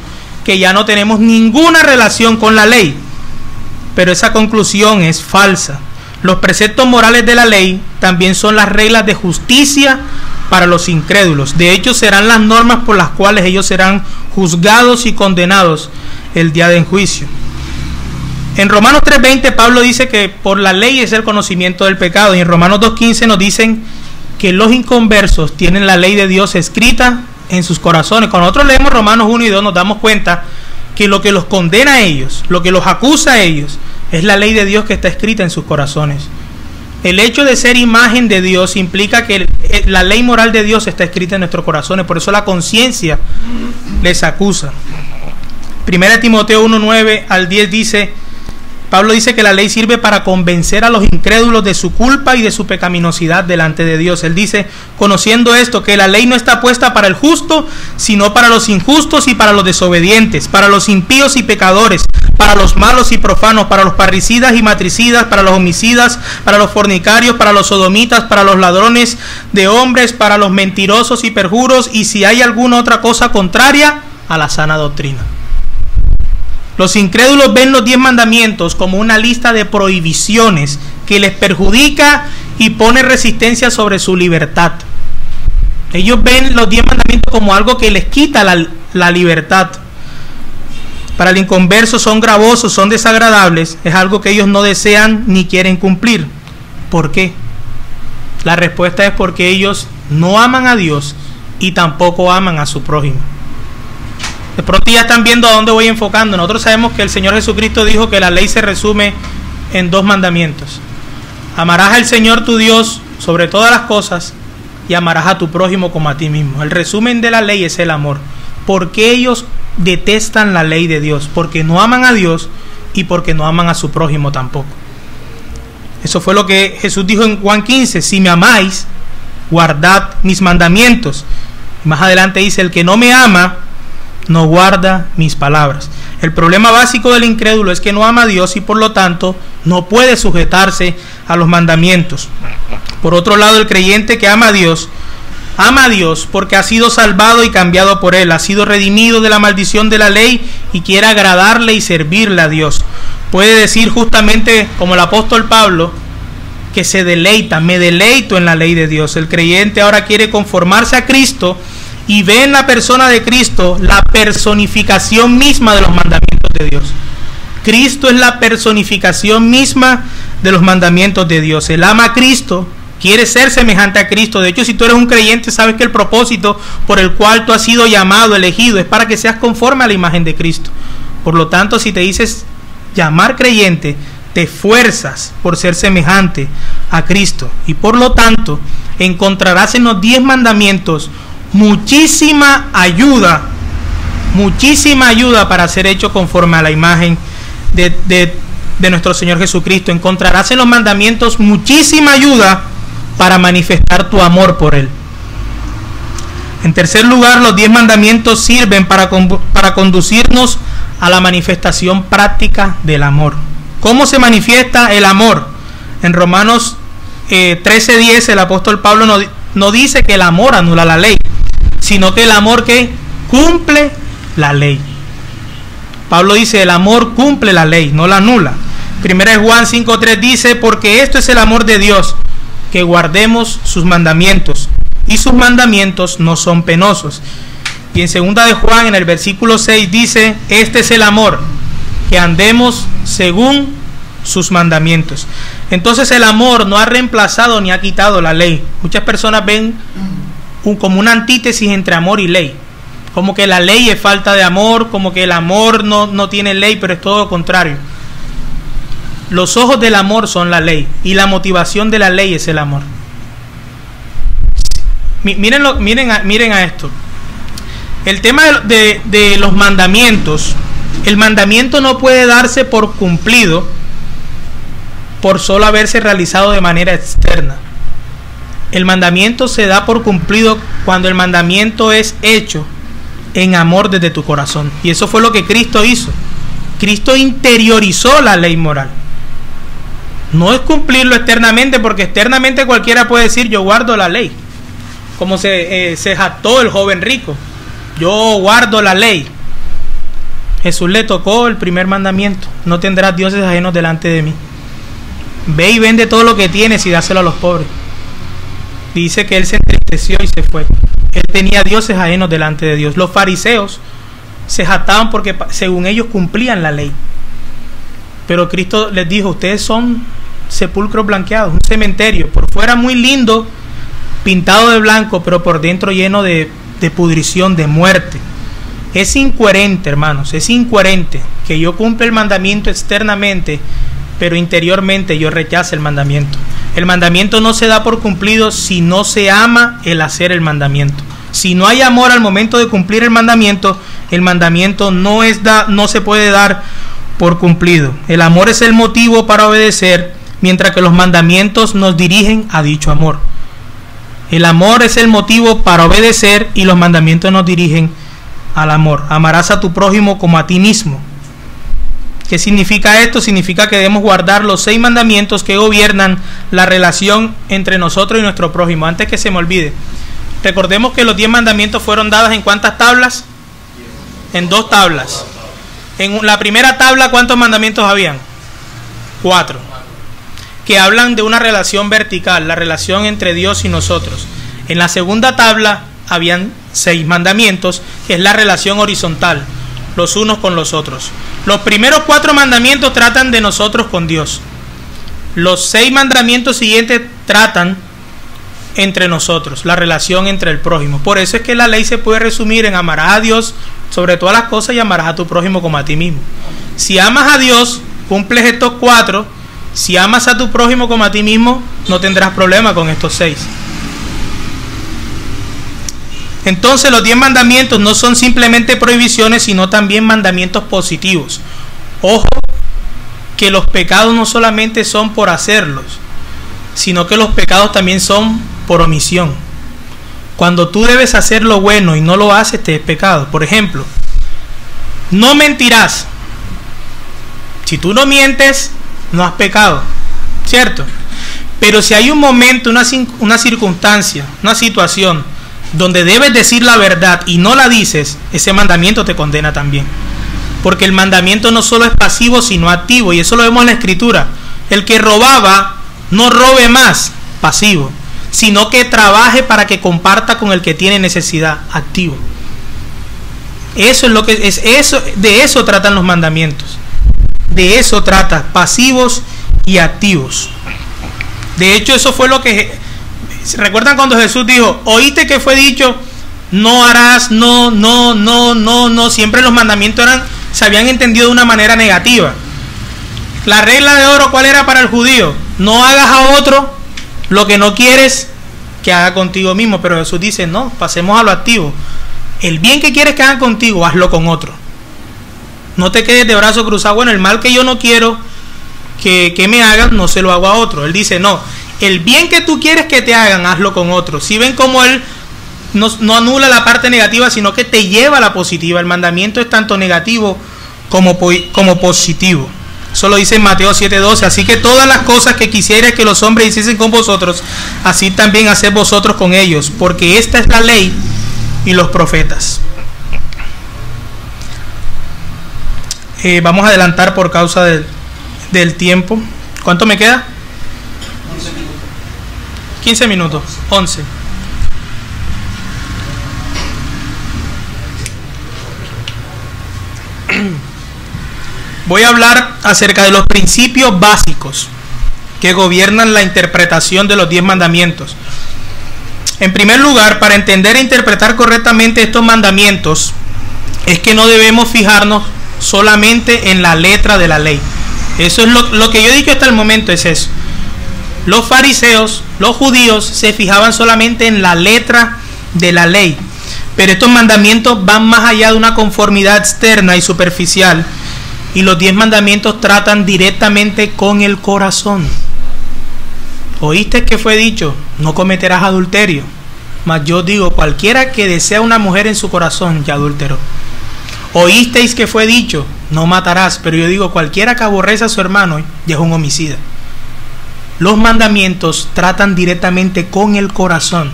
que ya no tenemos ninguna relación con la ley. Pero esa conclusión es falsa. Los preceptos morales de la ley también son las reglas de justicia para los incrédulos. De hecho, serán las normas por las cuales ellos serán juzgados y condenados el día del juicio. En Romanos 3:20 Pablo dice que por la ley es el conocimiento del pecado, y en Romanos 2:15 nos dicen que los inconversos tienen la ley de Dios escrita en sus corazones. Cuando nosotros leemos Romanos 1 y 2 nos damos cuenta que lo que los condena a ellos, lo que los acusa a ellos, es la ley de Dios que está escrita en sus corazones. El hecho de ser imagen de Dios implica que la ley moral de Dios está escrita en nuestros corazones. Por eso la conciencia les acusa. 1 Timoteo 1:9 al 10 dice, Pablo dice que la ley sirve para convencer a los incrédulos de su culpa y de su pecaminosidad delante de Dios. Él dice, conociendo esto, que la ley no está puesta para el justo, sino para los injustos y para los desobedientes, para los impíos y pecadores, para los malos y profanos, para los parricidas y matricidas, para los homicidas, para los fornicarios, para los sodomitas, para los ladrones de hombres, para los mentirosos y perjuros, y si hay alguna otra cosa contraria a la sana doctrina. Los incrédulos ven los 10 mandamientos como una lista de prohibiciones que les perjudica y pone resistencia sobre su libertad. Ellos ven los 10 mandamientos como algo que les quita la libertad. Para el inconverso son gravosos, son desagradables, es algo que ellos no desean ni quieren cumplir. ¿Por qué? La respuesta es porque ellos no aman a Dios y tampoco aman a su prójimo. De pronto ya están viendo a dónde voy enfocando. Nosotros sabemos que el Señor Jesucristo dijo que la ley se resume en 2 mandamientos. Amarás al Señor tu Dios sobre todas las cosas y amarás a tu prójimo como a ti mismo. El resumen de la ley es el amor. ¿Por qué ellos detestan la ley de Dios? Porque no aman a Dios y porque no aman a su prójimo tampoco. Eso fue lo que Jesús dijo en Juan 15, si me amáis, guardad mis mandamientos. Y más adelante dice, el que no me ama, no guarda mis palabras. El problema básico del incrédulo es que no ama a Dios y por lo tanto no puede sujetarse a los mandamientos. Por otro lado, el creyente que ama a Dios porque ha sido salvado y cambiado por Él, ha sido redimido de la maldición de la ley y quiere agradarle y servirle a Dios. Puede decir justamente como el apóstol Pablo que se deleita, me deleito en la ley de Dios. El creyente ahora quiere conformarse a Cristo y ve en la persona de Cristo la personificación misma de los mandamientos de Dios. Cristo es la personificación misma de los mandamientos de Dios. Él ama a Cristo, quiere ser semejante a Cristo. De hecho, si tú eres un creyente, sabes que el propósito por el cual tú has sido llamado, elegido, es para que seas conforme a la imagen de Cristo. Por lo tanto, si te dices llamar creyente, te esfuerzas por ser semejante a Cristo. Y por lo tanto, encontrarás en los 10 mandamientos muchísima ayuda para ser hecho conforme a la imagen de nuestro Señor Jesucristo. Encontrarás en los mandamientos muchísima ayuda para manifestar tu amor por Él. En tercer lugar, los 10 mandamientos sirven para conducirnos a la manifestación práctica del amor. ¿Cómo se manifiesta el amor? En Romanos 13:10 el apóstol Pablo no dice que el amor anula la ley, sino que el amor que cumple la ley. Pablo dice el amor cumple la ley, no la anula. Primera de Juan 5:3 dice, porque esto es el amor de Dios, que guardemos sus mandamientos, y sus mandamientos no son penosos. Y en segunda de Juan, en el versículo 6 dice, este es el amor, que andemos según sus mandamientos. Entonces el amor no ha reemplazado ni ha quitado la ley. Muchas personas ven como una antítesis entre amor y ley, como que la ley es falta de amor, como que el amor no tiene ley, pero es todo lo contrario. Los ojos del amor son la ley, y la motivación de la ley es el amor. Miren a esto. El tema de los mandamientos, el mandamiento no puede darse por cumplido por solo haberse realizado de manera externa. El mandamiento se da por cumplido cuando el mandamiento es hecho en amor desde tu corazón. Y eso fue lo que Cristo hizo. Cristo interiorizó la ley moral. No es cumplirlo externamente, porque externamente cualquiera puede decir yo guardo la ley, como se jactó el joven rico. Yo guardo la ley. Jesús le tocó el primer mandamiento: no tendrás dioses ajenos delante de mí. Ve y vende todo lo que tienes y dáselo a los pobres. Dice que él se entristeció y se fue. Él tenía dioses ajenos delante de Dios. Los fariseos se jactaban porque según ellos cumplían la ley, pero Cristo les dijo: ustedes son sepulcros blanqueados, un cementerio, por fuera muy lindo, pintado de blanco, pero por dentro lleno de pudrición, de muerte. Es incoherente, hermanos, es incoherente que yo cumpla el mandamiento externamente, pero interiormente yo rechace el mandamiento. El mandamiento no se da por cumplido si no se ama el hacer el mandamiento. Si no hay amor al momento de cumplir el mandamiento no se puede dar por cumplido. El amor es el motivo para obedecer, mientras que los mandamientos nos dirigen a dicho amor. El amor es el motivo para obedecer y los mandamientos nos dirigen al amor. Amarás a tu prójimo como a ti mismo. ¿Qué significa esto? Significa que debemos guardar los 6 mandamientos que gobiernan la relación entre nosotros y nuestro prójimo. Antes que se me olvide, recordemos que los 10 mandamientos fueron dados en ¿cuántas tablas? En 2 tablas. En la primera tabla, ¿cuántos mandamientos habían? 4. Que hablan de una relación vertical, la relación entre Dios y nosotros. En la segunda tabla habían 6 mandamientos, que es la relación horizontal, los unos con los otros. Los primeros 4 mandamientos tratan de nosotros con Dios. Los 6 mandamientos siguientes tratan entre nosotros, la relación entre el prójimo. Por eso es que la ley se puede resumir en amarás a Dios sobre todas las cosas y amarás a tu prójimo como a ti mismo. Si amas a Dios, cumples estos 4. Si amas a tu prójimo como a ti mismo, no tendrás problema con estos 6. Entonces los 10 mandamientos no son simplemente prohibiciones, sino también mandamientos positivos. Ojo, que los pecados no solamente son por hacerlos, sino que los pecados también son por omisión. Cuando tú debes hacer lo bueno y no lo haces, te es pecado. Por ejemplo, no mentirás. Si tú no mientes, no has pecado, ¿cierto? Pero si hay un momento, una circunstancia, una situación donde debes decir la verdad y no la dices, ese mandamiento te condena también. Porque el mandamiento no solo es pasivo, sino activo, y eso lo vemos en la Escritura. El que robaba No robe más, pasivo, sino que trabaje para que comparta con el que tiene necesidad, activo. Eso es lo que es eso, de eso tratan los mandamientos. De eso trata, pasivos y activos. De hecho, eso fue lo que ¿recuerdan cuando Jesús dijo, oíste que fue dicho, no harás, no, siempre los mandamientos se habían entendido de una manera negativa. La regla de oro, ¿cuál era para el judío? No hagas a otro lo que no quieres que haga contigo mismo. Pero Jesús dice, no, pasemos a lo activo. El bien que quieres que hagan contigo, hazlo con otro. No te quedes de brazo cruzado. Bueno, el mal que yo no quiero que me hagan, no se lo hago a otro. Él dice, no, el bien que tú quieres que te hagan, hazlo con otro. Si ven cómo él no anula la parte negativa, sino que te lleva a la positiva. El mandamiento es tanto negativo como positivo. Eso lo dice en Mateo 7:12. Así que todas las cosas que quisierais que los hombres hiciesen con vosotros, así también haced vosotros con ellos, porque esta es la ley y los profetas. Vamos a adelantar por causa del tiempo. ¿Cuánto me queda? 15 minutos. 11. Voy a hablar acerca de los principios básicos que gobiernan la interpretación de los 10 mandamientos. En primer lugar, para entender e interpretar correctamente estos mandamientos, es que no debemos fijarnos solamente en la letra de la ley. Eso es lo que yo he dicho hasta el momento, es eso. Los fariseos, los judíos, se fijaban solamente en la letra de la ley. Pero estos mandamientos van más allá de una conformidad externa y superficial. Y los 10 mandamientos tratan directamente con el corazón. ¿Oíste que fue dicho? No cometerás adulterio. Mas yo digo, cualquiera que desea una mujer en su corazón, ya adulteró. Oísteis que fue dicho, no matarás. Pero yo digo, cualquiera que aborrece a su hermano, ya es un homicida. Los mandamientos tratan directamente con el corazón,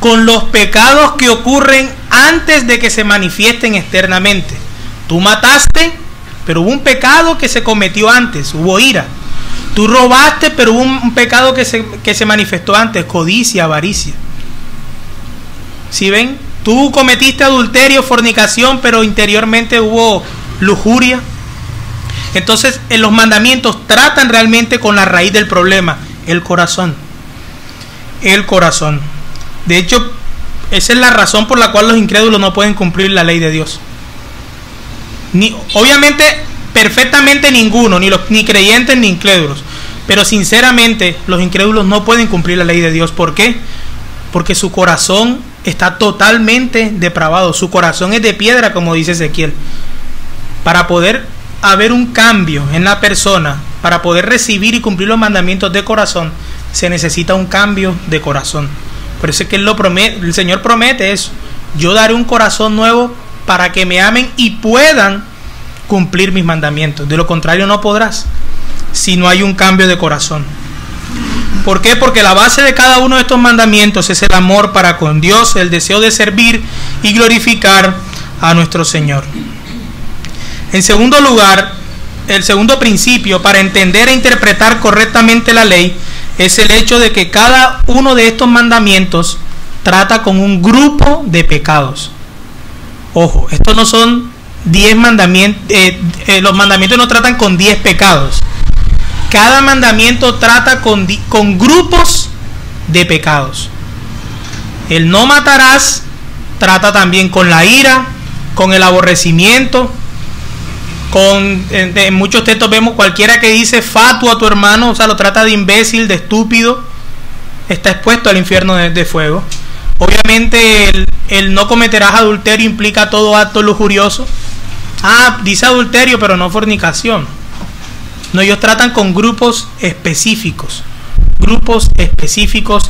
con los pecados que ocurren antes de que se manifiesten externamente. Tú mataste, pero hubo un pecado que se cometió antes, hubo ira. Tú robaste, pero hubo un pecado que se manifestó antes, codicia, avaricia. ¿Sí ven? Tú cometiste adulterio, fornicación, pero interiormente hubo lujuria. Entonces, en los mandamientos tratan realmente con la raíz del problema, el corazón. El corazón. De hecho, esa es la razón por la cual los incrédulos no pueden cumplir la ley de Dios. Obviamente, perfectamente ninguno, ni creyentes ni incrédulos. Pero sinceramente, los incrédulos no pueden cumplir la ley de Dios. ¿Por qué? Porque su corazón está totalmente depravado. Su corazón es de piedra, como dice Ezequiel. Para poder haber un cambio en la persona, para poder recibir y cumplir los mandamientos de corazón, se necesita un cambio de corazón. Por eso es que el Señor promete eso. Yo daré un corazón nuevo para que me amen y puedan cumplir mis mandamientos. De lo contrario no podrás, si no hay un cambio de corazón. ¿Por qué? Porque la base de cada uno de estos mandamientos es el amor para con Dios, el deseo de servir y glorificar a nuestro Señor. En segundo lugar, el segundo principio para entender e interpretar correctamente la ley es el hecho de que cada uno de estos mandamientos trata con un grupo de pecados. Ojo, estos no son 10 mandamientos, los mandamientos no tratan con 10 pecados. Cada mandamiento trata con grupos de pecados. El no matarás trata también con la ira, con el aborrecimiento, en muchos textos vemos cualquiera que dice fatuo a tu hermano, o sea, lo trata de imbécil, de estúpido, está expuesto al infierno de fuego. Obviamente el no cometerás adulterio implica todo acto lujurioso. Dice adulterio, pero no fornicación. No, ellos tratan con grupos específicos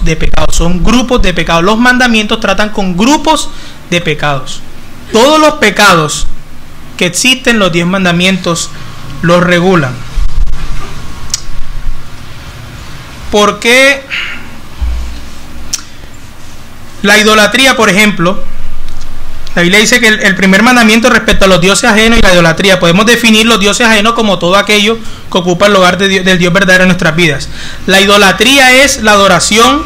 de pecados. Son grupos de pecados. Los mandamientos tratan con grupos de pecados. Todos los pecados que existen, los 10 mandamientos los regulan. ¿Por qué la idolatría, por ejemplo, La Biblia dice que el primer mandamiento respecto a los dioses ajenos y la idolatría, podemos definir los dioses ajenos como todo aquello que ocupa el lugar del Dios verdadero en nuestras vidas. La idolatría es la adoración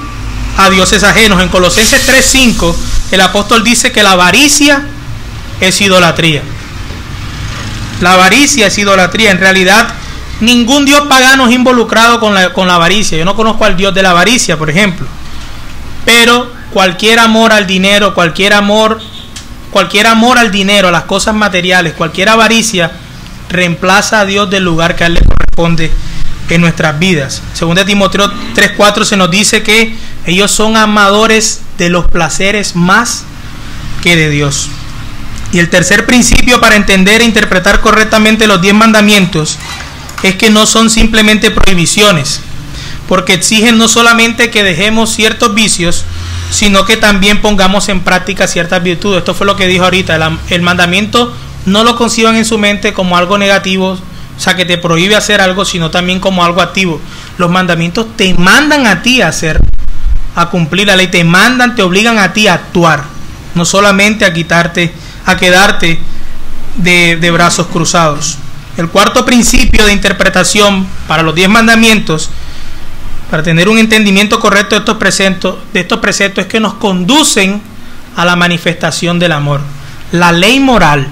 a dioses ajenos. En Colosenses 3:5 el apóstol dice que la avaricia es idolatría. La avaricia es idolatría. En realidad, ningún dios pagano es involucrado con la avaricia. Yo no conozco al dios de la avaricia, por ejemplo. Pero cualquier amor al dinero, cualquier amor al dinero, a las cosas materiales, cualquier avaricia, reemplaza a Dios del lugar que a Él le corresponde en nuestras vidas. Según de Timoteo 3:4 se nos dice que ellos son amadores de los placeres más que de Dios. Y el tercer principio para entender e interpretar correctamente los 10 mandamientos es que no son simplemente prohibiciones, porque exigen no solamente que dejemos ciertos vicios, sino que también pongamos en práctica ciertas virtudes. Esto fue lo que dijo ahorita. El mandamiento no lo conciban en su mente como algo negativo, o sea, que te prohíbe hacer algo, sino también como algo activo. Los mandamientos te mandan a ti a cumplir la ley, te obligan a ti a actuar, no solamente a quedarte de brazos cruzados. El cuarto principio de interpretación para los 10 mandamientos, para tener un entendimiento correcto de estos preceptos, es que nos conducen a la manifestación del amor. La ley moral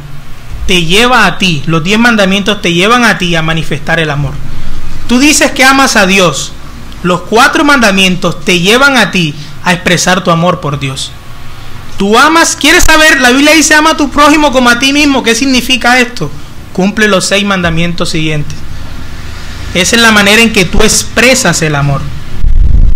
te lleva a ti, los 10 mandamientos te llevan a ti a manifestar el amor. Tú dices que amas a Dios, los 4 mandamientos te llevan a ti a expresar tu amor por Dios. Tú amas, ¿quieres saber? La Biblia dice ama a tu prójimo como a ti mismo. ¿Qué significa esto? Cumple los 6 mandamientos siguientes. Esa es la manera en que tú expresas el amor.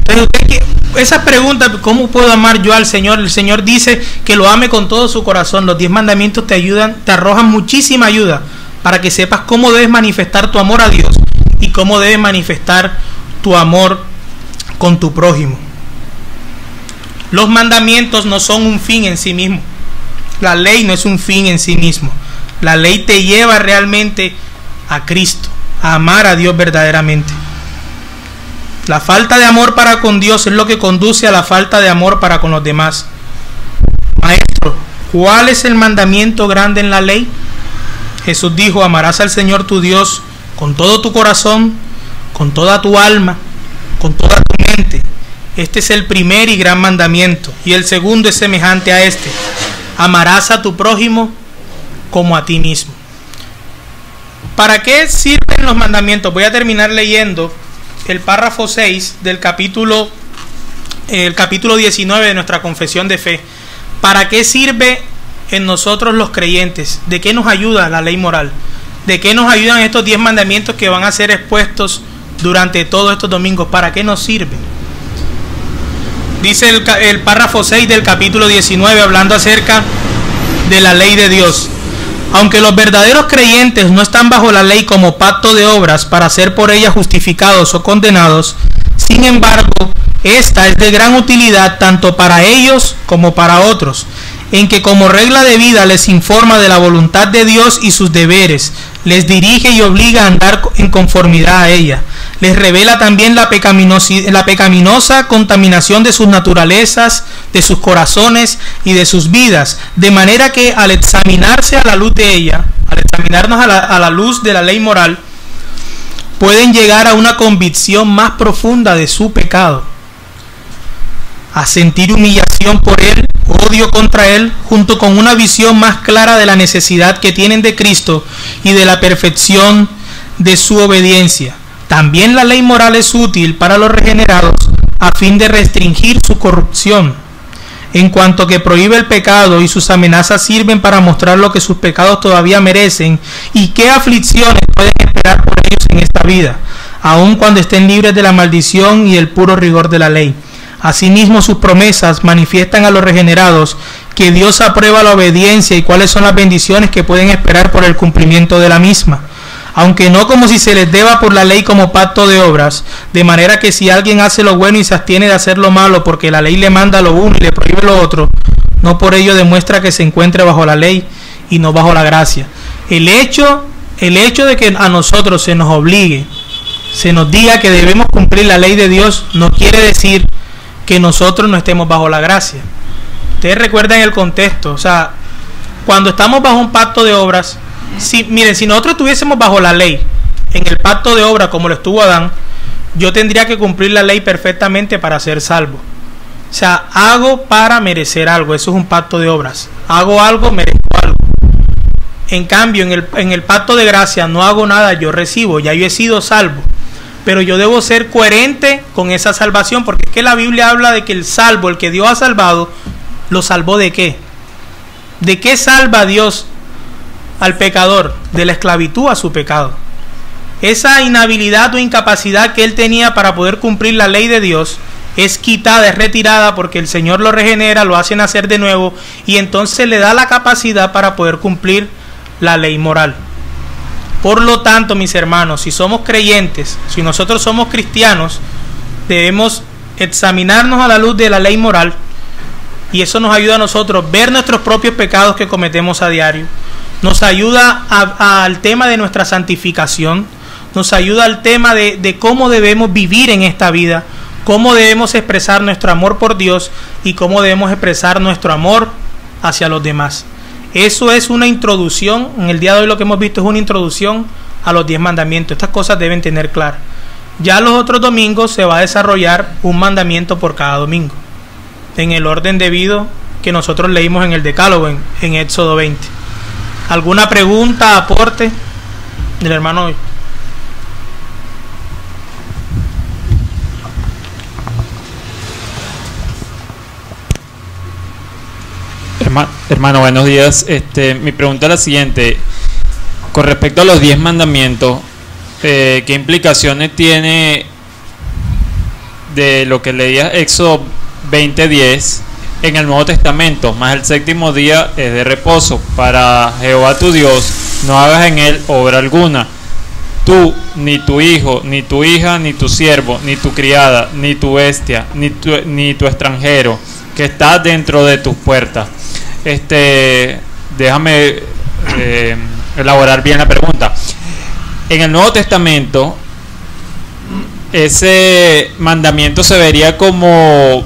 Entonces, esa pregunta, ¿cómo puedo amar yo al Señor? El Señor dice que lo ame con todo su corazón. Los 10 mandamientos te ayudan, te arrojan muchísima ayuda para que sepas cómo debes manifestar tu amor a Dios y cómo debes manifestar tu amor con tu prójimo. Los mandamientos no son un fin en sí mismo. La ley no es un fin en sí mismo. La ley te lleva realmente a Cristo, a amar a Dios verdaderamente. La falta de amor para con Dios es lo que conduce a la falta de amor para con los demás. Maestro, ¿cuál es el mandamiento grande en la ley? Jesús dijo: amarás al Señor tu Dios con todo tu corazón, con toda tu alma, con toda tu mente. Este es el primer y gran mandamiento. Y el segundo es semejante a este: amarás a tu prójimo como a ti mismo. ¿Para qué sirven los mandamientos? Voy a terminar leyendo el párrafo 6 del capítulo 19 de nuestra confesión de fe. ¿Para qué sirve en nosotros los creyentes? ¿De qué nos ayuda la ley moral? ¿De qué nos ayudan estos 10 mandamientos que van a ser expuestos durante todos estos domingos? ¿Para qué nos sirven? Dice el párrafo 6 del capítulo 19, hablando acerca de la ley de Dios. Aunque los verdaderos creyentes no están bajo la ley como pacto de obras para ser por ella justificados o condenados, sin embargo, esta es de gran utilidad tanto para ellos como para otros, en que como regla de vida les informa de la voluntad de Dios y sus deberes, les dirige y obliga a andar en conformidad a ella, les revela también la pecaminosa contaminación de sus naturalezas, de sus corazones y de sus vidas, de manera que al examinarse a la luz de ella, al examinarnos a la luz de la ley moral, pueden llegar a una convicción más profunda de su pecado, a sentir humillación por él, odio contra él, junto con una visión más clara de la necesidad que tienen de Cristo y de la perfección de su obediencia. También la ley moral es útil para los regenerados a fin de restringir su corrupción, en cuanto que prohíbe el pecado, y sus amenazas sirven para mostrar lo que sus pecados todavía merecen y qué aflicciones pueden esperar por ellos en esta vida, aun cuando estén libres de la maldición y el puro rigor de la ley. Asimismo, sus promesas manifiestan a los regenerados que Dios aprueba la obediencia y cuáles son las bendiciones que pueden esperar por el cumplimiento de la misma, aunque no como si se les deba por la ley como pacto de obras, de manera que si alguien hace lo bueno y se abstiene de hacer lo malo porque la ley le manda lo uno y le prohíbe lo otro, no por ello demuestra que se encuentre bajo la ley y no bajo la gracia. El hecho de que a nosotros se nos obligue, se nos diga que debemos cumplir la ley de Dios, no quiere decir que nosotros no estemos bajo la gracia. Ustedes recuerdan el contexto, o sea, Cuando estamos bajo un pacto de obras, si nosotros estuviésemos bajo la ley, en el pacto de obras como lo estuvo Adán, yo tendría que cumplir la ley perfectamente para ser salvo. O sea, hago para merecer algo, eso es un pacto de obras. Hago algo, merezco algo. En cambio, en el pacto de gracia no hago nada, yo recibo, ya yo he sido salvo. Pero yo debo ser coherente con esa salvación, porque es que la Biblia habla de que el salvo, el que Dios ha salvado, ¿lo salvó de qué? ¿De qué salva Dios al pecador? De la esclavitud a su pecado. Esa inhabilidad o incapacidad que él tenía para poder cumplir la ley de Dios es quitada, es retirada, porque el Señor lo regenera, lo hace nacer de nuevo y entonces le da la capacidad para poder cumplir la ley moral. Por lo tanto, mis hermanos, si somos creyentes, si nosotros somos cristianos, debemos examinarnos a la luz de la ley moral, y eso nos ayuda a nosotros ver nuestros propios pecados que cometemos a diario, nos ayuda al tema de nuestra santificación, nos ayuda al tema de cómo debemos vivir en esta vida, cómo debemos expresar nuestro amor por Dios y cómo debemos expresar nuestro amor hacia los demás. Eso es una introducción. En el día de hoy lo que hemos visto es una introducción a los 10 mandamientos. Estas cosas deben tener claras. Ya los otros domingos se va a desarrollar un mandamiento por cada domingo, en el orden debido que nosotros leímos en el Decálogo, en Éxodo 20. ¿Alguna pregunta, aporte del hermano hoy? Hermano, buenos días. Mi pregunta es la siguiente. Con respecto a los 10 mandamientos, ¿qué implicaciones tiene de lo que leía Éxodo 20:10 en el Nuevo Testamento? Más el séptimo día es de reposo para Jehová tu Dios, no hagas en él obra alguna. Tú, ni tu hijo, ni tu hija, ni tu siervo, ni tu criada, ni tu bestia, ni tu extranjero que está dentro de tus puertas. Déjame elaborar bien la pregunta. En el Nuevo Testamento, ese mandamiento se vería como,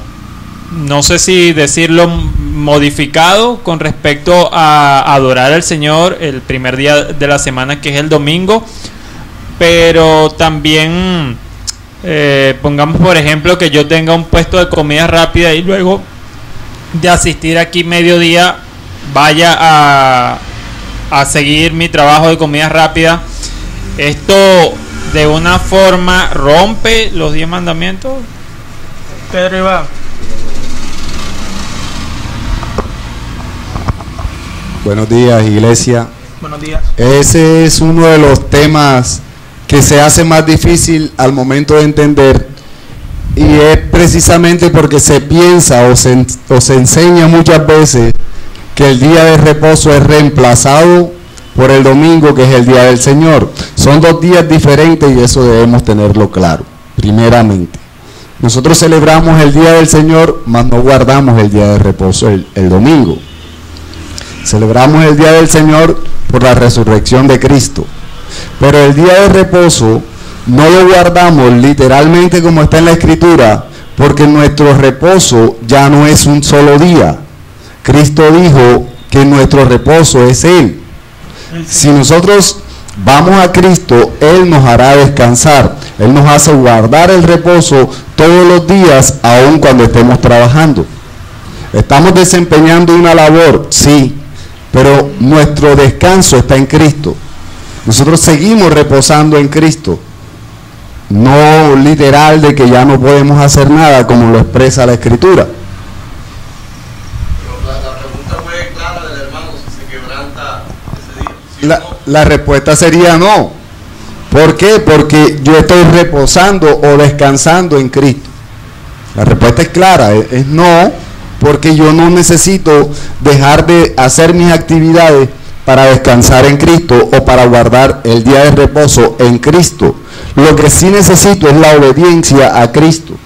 no sé si decirlo, modificado con respecto a adorar al Señor el primer día de la semana, que es el domingo, pero también pongamos por ejemplo que yo tenga un puesto de comida rápida y luego de asistir aquí mediodía vaya a seguir mi trabajo de comida rápida. ¿Esto de una forma rompe los 10 mandamientos? Pedro Iván. Buenos días, iglesia. Buenos días. Ese es uno de los temas que se hace más difícil al momento de entender, y es precisamente porque se piensa o se enseña muchas veces que el día de reposo es reemplazado por el domingo, que es el día del Señor. Son 2 días diferentes y eso debemos tenerlo claro. Primeramente, nosotros celebramos el día del Señor, mas no guardamos el día de reposo el domingo. Celebramos el día del Señor por la resurrección de Cristo, pero el día de reposo no lo guardamos literalmente como está en la Escritura, porque nuestro reposo ya no es un solo día. Cristo dijo que nuestro reposo es Él. Si nosotros vamos a Cristo, Él nos hará descansar. Él nos hace guardar el reposo todos los días, aun cuando estemos trabajando. Estamos desempeñando una labor, sí, pero nuestro descanso está en Cristo. Nosotros seguimos reposando en Cristo. No literal de que ya no podemos hacer nada, como lo expresa la Escritura. Pero la pregunta fue clara del hermano, si se quebranta ese día. ¿Sí La respuesta sería no. ¿Por qué? Porque yo estoy reposando o descansando en Cristo. La respuesta es clara, es no, porque yo no necesito dejar de hacer mis actividades para descansar en Cristo o para guardar el día de reposo en Cristo. Lo que sí necesito es la obediencia a Cristo.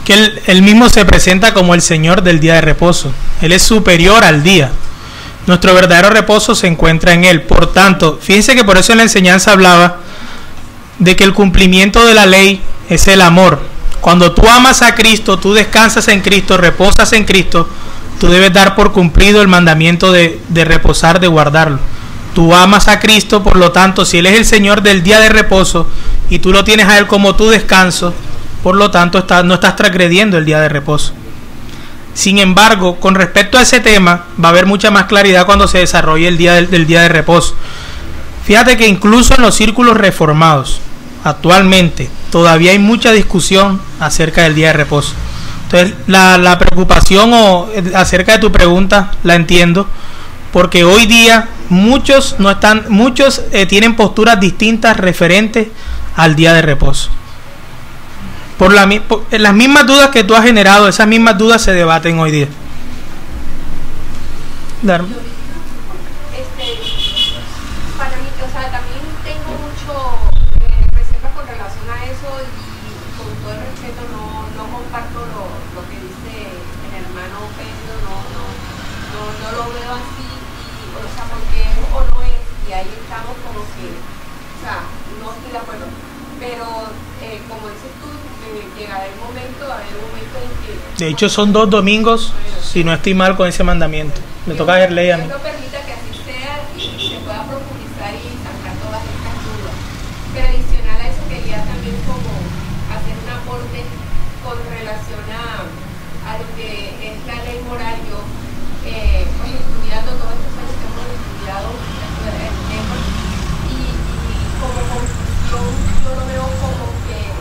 Que él mismo se presenta como el Señor del día de reposo. Él es superior al día. Nuestro verdadero reposo se encuentra en Él. Por tanto, fíjense que por eso en la enseñanza hablaba de que el cumplimiento de la ley es el amor. Cuando tú amas a Cristo, tú descansas en Cristo, reposas en Cristo, tú debes dar por cumplido el mandamiento de reposar, de guardarlo. Tú amas a Cristo, por lo tanto, si Él es el Señor del día de reposo y tú lo tienes a Él como tu descanso, por lo tanto no estás transgrediendo el día de reposo. Sin embargo, con respecto a ese tema, va a haber mucha más claridad cuando se desarrolle el día del día de reposo. Fíjate que incluso en los círculos reformados, actualmente, todavía hay mucha discusión acerca del día de reposo. Entonces, la preocupación acerca de tu pregunta la entiendo, porque hoy día muchos tienen posturas distintas referentes al día de reposo. Por las mismas dudas que tú has generado, esas mismas dudas se debaten hoy día. Darme. Para mí, o sea, también tengo mucho reservas con relación a eso y con todo el respeto no comparto lo que dice el hermano Pedro, no lo veo así, y, o sea, porque es o no es, y ahí estamos como que, o sea, no estoy de acuerdo, pero como dices tú, llegará el momento, a haber un momento en que... De hecho son 2 domingos, si no estoy mal con ese mandamiento. Me toca ver ley a mí. Dios no permita que así sea y se pueda profundizar y sacar todas estas dudas. Pero adicional a eso quería también como hacer un aporte con relación a lo que es la ley moral. Yo pues estudiando todos estos años que hemos estudiado y como conclusión yo lo veo como que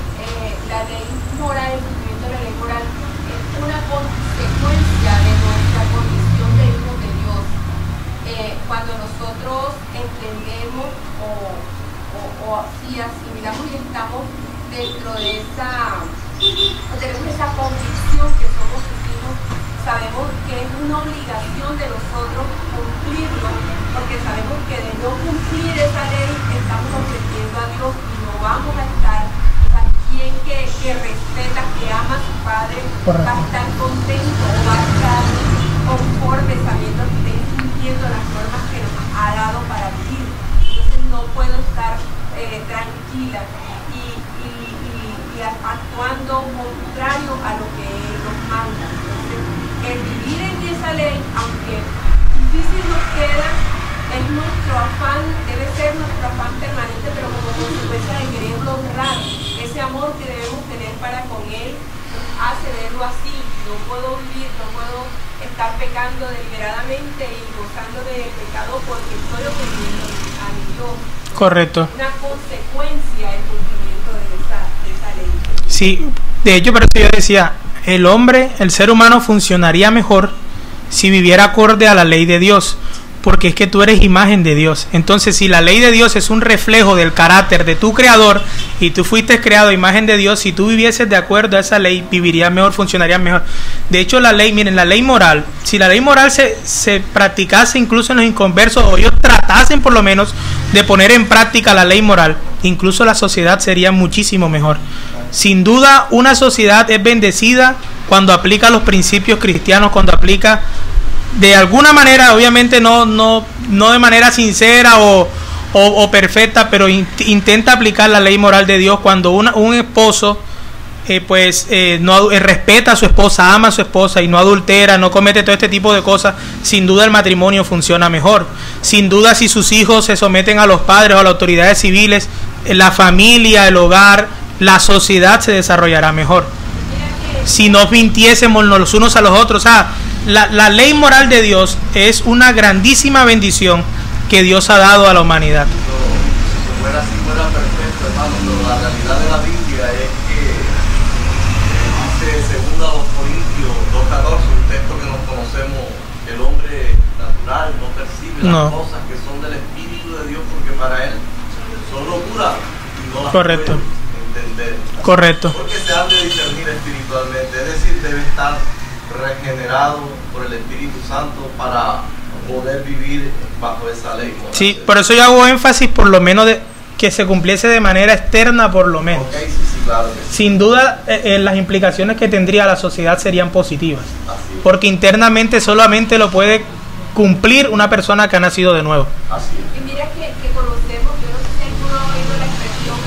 la ley moral, el cumplimiento de la ley moral es una consecuencia de nuestra condición de hijos de Dios. Cuando nosotros entendemos o si asimilamos y estamos dentro de tenemos esa convicción que somos sus hijos, sabemos que es una obligación de nosotros cumplirlo, porque sabemos que de no cumplir esa ley estamos ofendiendo a Dios y no vamos a estar. Quien que respeta, que ama a su padre, va a estar contento o va a estar conforme sabiendo que está incumpliendo las normas que nos ha dado para vivir. Entonces no puedo estar tranquila y actuando contrario a lo que Él nos manda. Entonces, el vivir en esa ley, aunque difícil nos queda, es nuestro afán, debe ser nuestro afán permanente, pero como consecuencia de quererlo honrar. Ese amor que debemos tener para con Él hace verlo así. No puedo vivir, no puedo estar pecando deliberadamente y gozando del pecado porque estoy ofendiendo a mi Dios. Correcto. Una consecuencia del cumplimiento de esa ley. Sí, de hecho, por eso yo decía, el ser humano funcionaría mejor si viviera acorde a la ley de Dios, porque es que tú eres imagen de Dios. Entonces, si la ley de Dios es un reflejo del carácter de tu creador y tú fuiste creado a imagen de Dios, si tú vivieses de acuerdo a esa ley, vivirías mejor, funcionarías mejor. De hecho, la ley, miren, la ley moral, si la ley moral se practicase incluso en los inconversos, o ellos tratasen por lo menos de poner en práctica la ley moral, incluso la sociedad sería muchísimo mejor. Sin duda, una sociedad es bendecida cuando aplica los principios cristianos, cuando aplica de alguna manera, obviamente no de manera sincera o perfecta, pero intenta aplicar la ley moral de Dios. Cuando un esposo respeta a su esposa, ama a su esposa y no adultera, no comete todo este tipo de cosas, sin duda el matrimonio funciona mejor. Sin duda, si sus hijos se someten a los padres o a las autoridades civiles, la familia, el hogar, la sociedad se desarrollará mejor. Si no mintiésemos los unos a los otros, la ley moral de Dios es una grandísima bendición que Dios ha dado a la humanidad. Si fuera así, fuera perfecto, hermano, pero la realidad de la Biblia es que dice 2 Corintios 2:14, un texto que nos conocemos, el hombre natural no percibe las cosas que son del Espíritu de Dios porque para él son locura y no las Correcto. puede entender. Correcto. Porque se ha de discernir espiritualmente, es decir, debe estar regenerado por el Espíritu Santo para poder vivir bajo esa ley. Sí, por eso yo hago énfasis por lo menos de que se cumpliese de manera externa por lo menos. Okay, sí, claro que sí. Sin duda las implicaciones que tendría la sociedad serían positivas, porque internamente solamente lo puede cumplir una persona que ha nacido de nuevo. Así es. Y mira que conocemos, yo no sé si alguno ha oído la expresión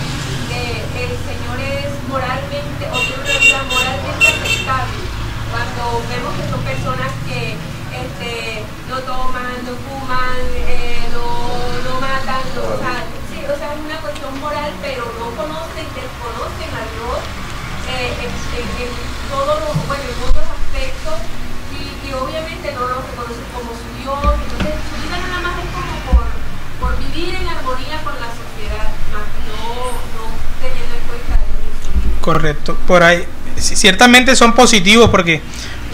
de el Señor es moralmente o tiene una vida moralmente aceptable. Cuando vemos que son personas que en todos los, bueno, en otros aspectos, y obviamente no lo reconoce como su Dios. Entonces su vida nada más es como por vivir en armonía con la sociedad, más no teniendo en cuenta a Dios en su vida. Correcto. Por ahí ciertamente son positivos, porque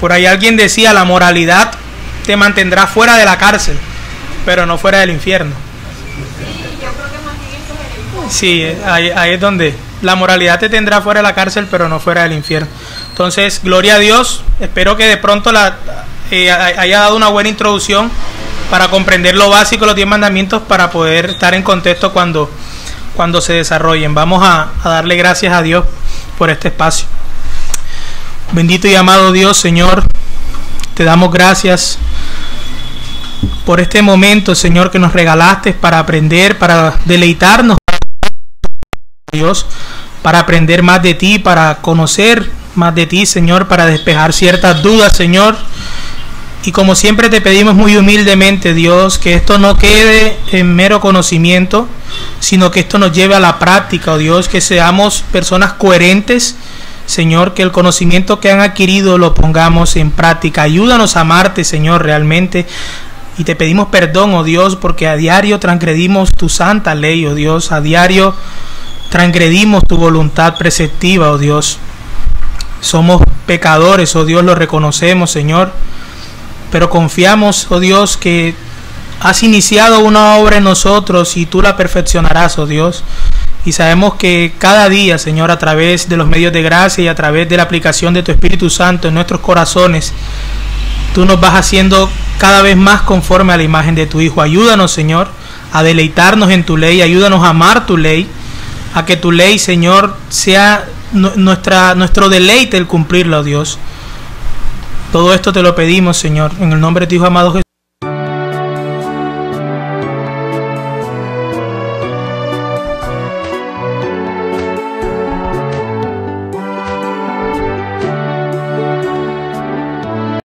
por ahí alguien decía: la moralidad te mantendrá fuera de la cárcel, pero no fuera del infierno. Sí, yo creo que más bien eso es el enfoque. Sí, ahí es donde la moralidad te tendrá fuera de la cárcel, pero no fuera del infierno. Entonces, gloria a Dios. Espero que de pronto haya dado una buena introducción para comprender lo básico de los 10 mandamientos, para poder estar en contexto cuando se desarrollen. Vamos a darle gracias a Dios por este espacio. Bendito y amado Dios, Señor, te damos gracias por este momento, Señor, que nos regalaste para aprender, para deleitarnos, Dios, para aprender más de ti, para conocer más de ti, Señor, para despejar ciertas dudas, Señor. Y como siempre te pedimos muy humildemente, Dios, que esto no quede en mero conocimiento, sino que esto nos lleve a la práctica, oh Dios, que seamos personas coherentes, Señor, que el conocimiento que han adquirido lo pongamos en práctica. Ayúdanos a amarte, Señor, realmente. Y te pedimos perdón, oh Dios, porque a diario transgredimos tu santa ley, oh Dios. A diario transgredimos tu voluntad preceptiva, oh Dios. Somos pecadores, oh Dios, lo reconocemos, Señor. Pero confiamos, oh Dios, que has iniciado una obra en nosotros y tú la perfeccionarás, oh Dios. Y sabemos que cada día, Señor, a través de los medios de gracia y a través de la aplicación de tu Espíritu Santo en nuestros corazones, tú nos vas haciendo cada vez más conforme a la imagen de tu Hijo. Ayúdanos, Señor, a deleitarnos en tu ley. Ayúdanos a amar tu ley, a que tu ley, Señor, sea nuestro deleite el cumplirla, oh Dios. Todo esto te lo pedimos, Señor, en el nombre de tu Hijo amado Jesús.